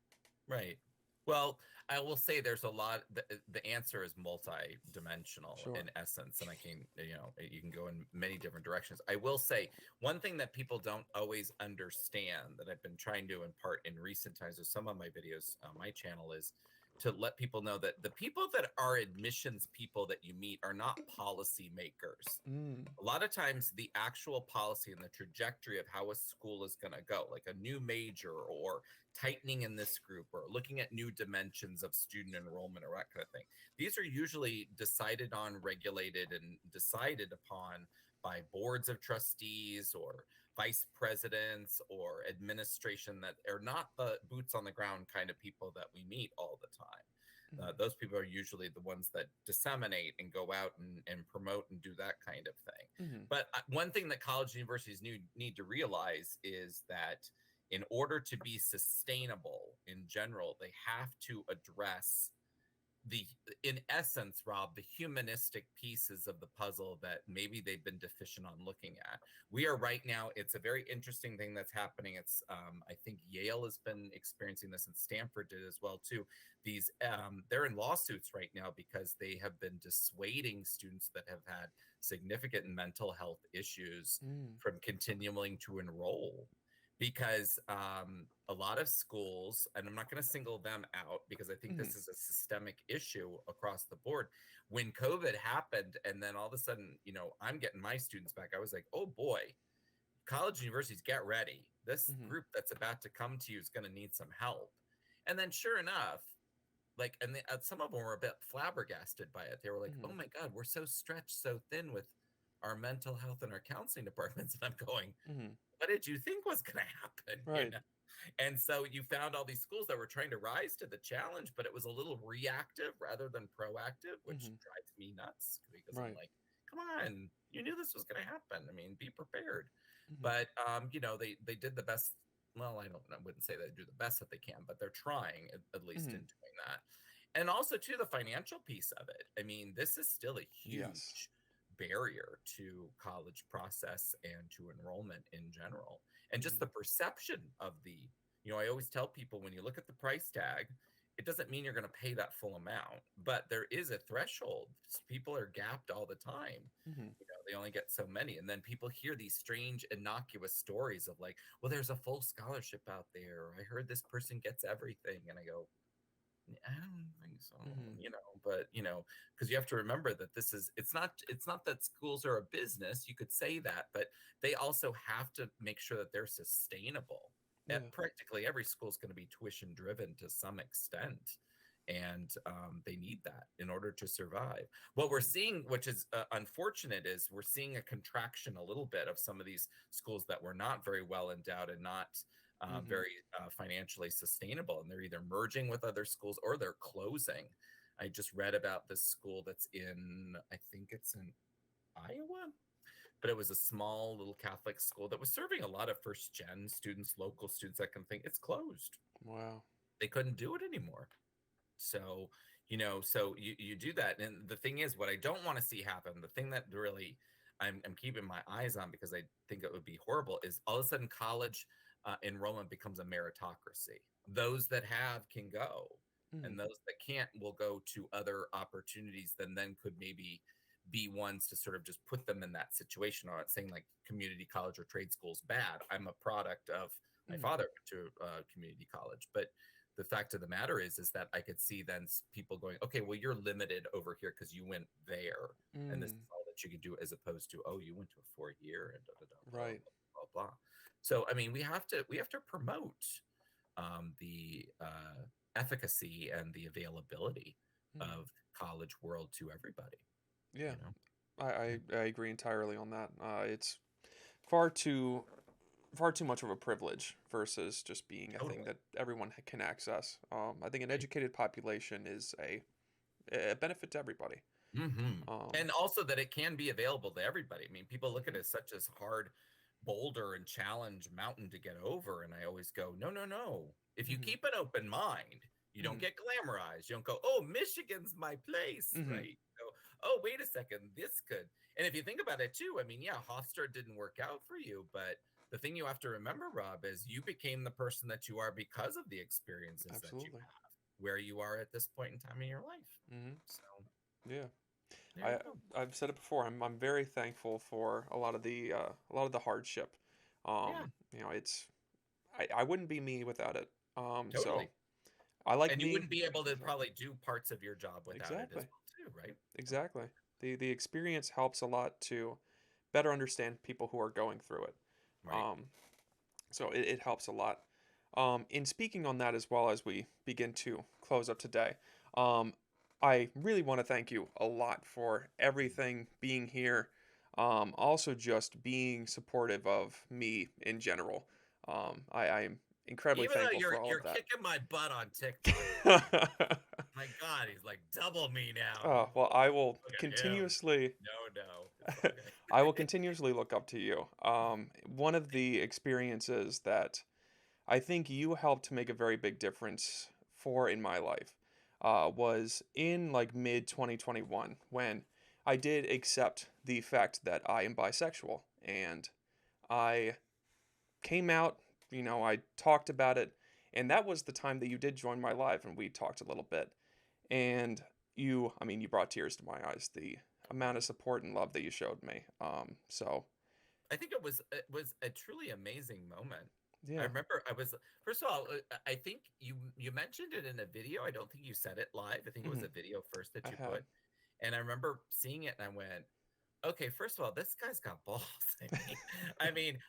Right. Well, I will say there's a lot. The answer is multi-dimensional Sure. in essence, and you can go in many different directions. I will say one thing that people don't always understand that I've been trying to impart in recent times with some of my videos on my channel is to let people know that the people that are admissions people that you meet are not policy makers. Mm. A lot of times the actual policy and the trajectory of how a school is going to go, like a new major or tightening in this group or looking at new dimensions of student enrollment or that kind of thing, these are usually decided on, regulated, and decided upon by boards of trustees or vice presidents or administration that are not the boots on the ground kind of people that we meet all the time. Mm. Those people are usually the ones that disseminate and go out and promote and do that kind of thing. Mm. But one thing that college and universities need to realize is that in order to be sustainable in general, they have to address the, in essence, Rob, the humanistic pieces of the puzzle that maybe they've been deficient on looking at. We are right now, it's a very interesting thing that's happening. It's I think Yale has been experiencing this, and Stanford did as well too. These they're in lawsuits right now because they have been dissuading students that have had significant mental health issues Mm. from continuing to enroll, because a lot of schools, and I'm not going to single them out because I think Mm. this is a systemic issue across the board. When COVID happened, and then all of a sudden, I'm getting my students back, I was like, oh boy, college and universities, get ready. This Mm. group that's about to come to you is going to need some help. And then, sure enough, like, and some of them were a bit flabbergasted by it. They were like, oh Mm. my God, we're so stretched so thin with our mental health and our counseling departments. And I'm going, Mm. what did you think was going to happen? Right. And so you found all these schools that were trying to rise to the challenge, but it was a little reactive rather than proactive, which Mm. drives me nuts because I'm Right. like, come on, you knew this was going to happen. I mean, be prepared. Mm. But they did the best. Well, I wouldn't say they do the best that they can, but they're trying at least in Mm. doing that. And also to the financial piece of it. I mean, this is still a Yes. huge barrier to college process and to enrollment in general, and just the Mm. perception of I always tell people, when you look at the price tag, it doesn't mean you're going to pay that full amount, but there is a threshold. People are gapped all the time. Mm. They only get so many, and then people hear these strange innocuous stories of like, well, there's a full scholarship out there, I heard this person gets everything, and I go, I don't think so, Mm. but because you have to remember that it's not that schools are a business. You could say that, but they also have to make sure that they're sustainable. Yeah. At practically every school is going to be tuition driven to some extent, and they need that in order to survive. What we're Mm. seeing, which is unfortunate, is we're seeing a contraction a little bit of some of these schools that were not very well endowed and not Mm. very financially sustainable, and they're either merging with other schools or they're closing. I just read about this school that's I think it's in Iowa, but it was a small little Catholic school that was serving a lot of first gen students, local students, that kind of thing. It's closed. Wow. They couldn't do it anymore. So, so you do that. And the thing is, what I don't want to see happen, the thing that really I'm keeping my eyes on because I think it would be horrible, is all of a sudden college enrollment becomes a meritocracy. Those that have can go, Mm. and those that can't will go to other opportunities, then could maybe be ones to sort of just put them in that situation. I'm not saying like community college or trade schools bad. I'm a product of my Mm. father went to community college, but the fact of the matter is that I could see then people going, okay, well, you're limited over here because you went there, and this is Mm. all that you can do, as opposed to, oh, you went to a 4 year and da da da blah Right. blah blah blah. So I mean, we have to promote the efficacy and the availability Mm. of college world to everybody. Yeah. You know, I agree entirely on that. It's far too far too much of a privilege versus just being a thing totally. that everyone can access. I think an educated population is a benefit to everybody. Hmm. Um, And also that it can be available to everybody. I mean, people look at it as such as hard boulder and challenge mountain to get over. And I always go, no, no, no. If you mhm, keep an open mind, you don't mhm, get glamorized. You don't go, oh, Michigan's my place, mhm, right? You go, oh, wait a second, this could. And if you think about it too, I mean, yeah, Hofstra didn't work out for you, but the thing you have to remember, Rob, is you became the person that you are because of the experiences that you absolutely. have, where you are at this point in time in your life. Hmm. So Yeah, there you I go. I've said it before. I'm very thankful for a lot of the hardship. Yeah, It's I wouldn't be me without it. So totally. I like And you me. wouldn't be able to Exactly. probably do parts of your job without it as Exactly. well too, right? Exactly. The experience helps a lot to better understand people who are going through it. Right. Um, so it helps a lot. In speaking on that as well as we begin to close up today, um, I really want to thank you a lot for everything being here. Also, just being supportive of me in general. I am incredibly Even though thankful for all you're of that. kicking my butt on TikTok, man. My God, he's like double me now. Well, I will Look at him. continuously No, no, it's okay. I will continuously look up to you. One of the experiences that I think you helped to make a very big difference for in my life was in like mid 2021 when I did accept the fact that I am bisexual and I came out, I talked about it, and that was the time that you did join my live and we talked a little bit. And you brought tears to my eyes, the amount of support and love that you showed me. So I think it was a truly amazing moment. I yeah. remember I was first of all, I think you mentioned it in a video. I don't think you said it live. I think it was Hmm. a video first that I you had. put, and I remember seeing it and I went, okay, first of all, this guy's got balls.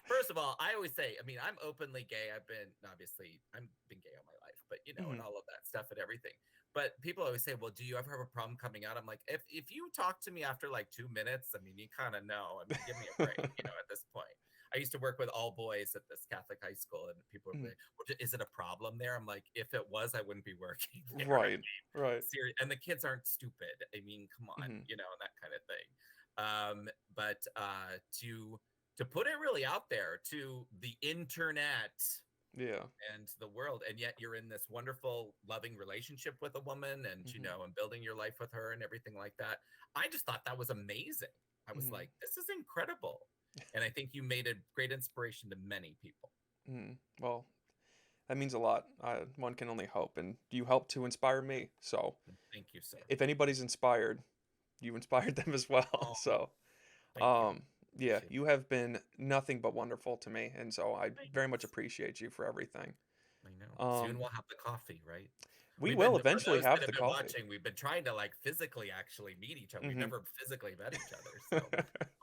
First of all, I always say, I'm openly gay. I've been gay all my life, but and Hmm. all of that stuff and everything. But people always say, well, do you ever have a problem coming out? I'm like, if you talk to me after like 2 minutes, you kind of know. Give me a break, at this point. I used to work with all boys at this Catholic high school, and people would be Hmm. like, well, is it a problem there? I'm like, if it was, I wouldn't be working there. Right. Right. Serious, and the kids aren't stupid. Come on, Hmm. and that kind of thing. But to put it really out there to the internet Yeah. and the world, and yet you're in this wonderful, loving relationship with a woman, and Hmm. and building your life with her and everything like that. I just thought that was amazing. I was Hmm. like, this is incredible, and I think you made a great inspiration to many people. Hmm. Well, that means a lot. One can only hope, and you helped to inspire me. So Thank you, sir. if anybody's inspired, you inspired them as well. Oh, So thank you. um, yeah, Appreciate you that. have been nothing but wonderful to me, and so I very much Thanks. appreciate you for everything. I know. Soon Um, we'll have the coffee, right? we will For eventually those that have have the been coffee. watching, we've been trying to like physically actually meet each other. We've Hmm. never physically met each other. So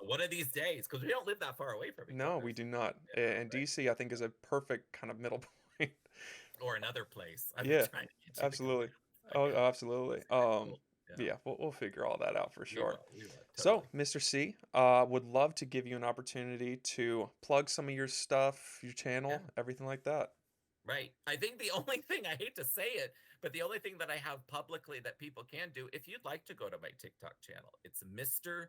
one of these days, because we don't live that far away from each No, other. we So, do not. And right. DC, I think, is a perfect kind of middle point. Or another place. I've been Yeah, trying to get you to come absolutely. down. Oh, absolutely. It's kind of cool. Yeah, Yeah, we'll figure all that out for we sure. will. We will. So, Totally. Mr. C, would love to give you an opportunity to plug some of your stuff, your Yeah. channel, everything like that. Right. I think the only thing, I hate to say it, but the only thing that I have publicly that people can do, if you'd like to go to my TikTok channel, it's Mr.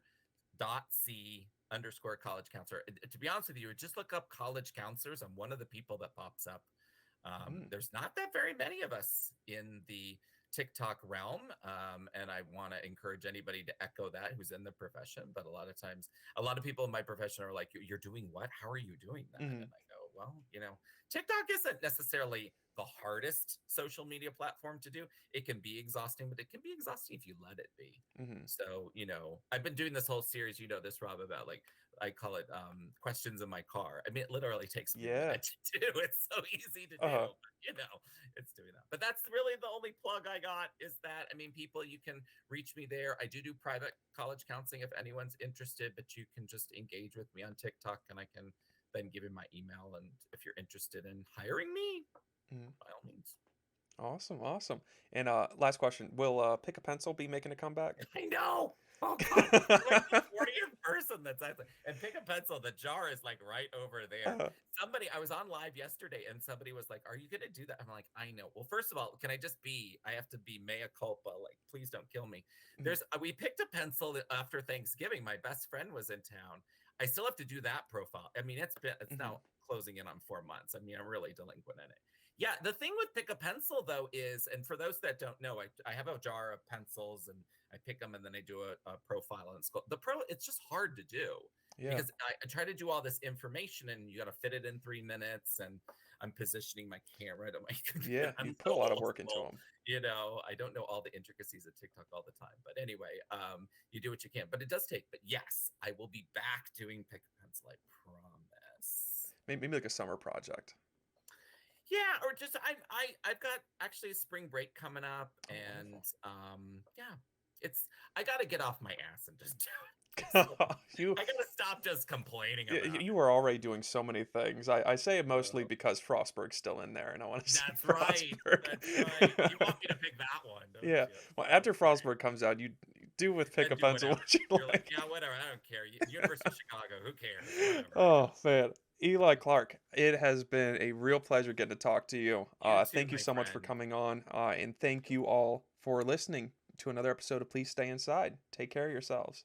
C underscore college counselor. To be honest with you, just look up college counselors. I'm one of the people that pops up. Mm, There's not that very many of us in the TikTok realm. And I want to encourage anybody to echo that who's in the profession. But a lot of times, a lot of people in my profession are like, you're doing what? How are you doing that? mm, And I go, well, TikTok isn't necessarily the hardest social media platform to do. It can be exhausting, but it can be exhausting if you let it be. mm. So, I've been doing this whole series, this, Rob, about like, I call it questions in my car. It literally takes me a Yeah. minute to do. It's so easy to do, Uh-huh. but it's doing that. But that's really the only plug I got is that. People, you can reach me there. I do private college counseling if anyone's interested, but you can just engage with me on TikTok and I can then give you my email. And if you're interested in hiring me, Mm. by all means. Awesome, awesome. And last question, will Pick a Pencil be making a comeback? I know. Oh God, you're like the 40th person that's at and pick a pencil. The jar is like right over there. Uh, I was on live yesterday and somebody was like, are you gonna do that? I'm like, I know. Well, first of all, I have to be mea culpa. Like, please don't kill me. mm, We picked a pencil after Thanksgiving. My best friend was in town. I still have to do that profile. It's mhm, now closing in on 4 months. I'm really delinquent in it. Yeah, the thing with pick a pencil though is, and for those that don't know, I have a jar of pencils and I pick them and then I do a profile and school. It's just hard to do yeah, because I try to do all this information and you got to fit it in 3 minutes and I'm positioning my camera to my yeah. computer. I'm You so put a lot of old work into school, them. I don't know all the intricacies of TikTok all the time, but anyway, you do what you can, but it does take, but yes, I will be back doing pick a pencil. I promise. Maybe like a summer project. Yeah, or just I've got actually a spring break coming up, Oh, and wonderful. yeah, it's I got to get off my ass and just do it. So you I got to stop just complaining about you it. are already doing so many things. I say it mostly So because Frostburg's still in there, and I want to see that's right. Frostburg. That's right. You want me to pick that one, don't Yeah. you? Well, So after okay, Frostburg comes out, you do with Pick then a do Pencil whatever. what you You're like, like. yeah, whatever. I don't care. University of Chicago, who cares? Whatever. Oh man, Eli Clark, it has been a real pleasure getting to talk to you. You too, Thank you my so much for friend. coming on, and thank you all for listening to another episode of Please Stay Inside. Take care of yourselves.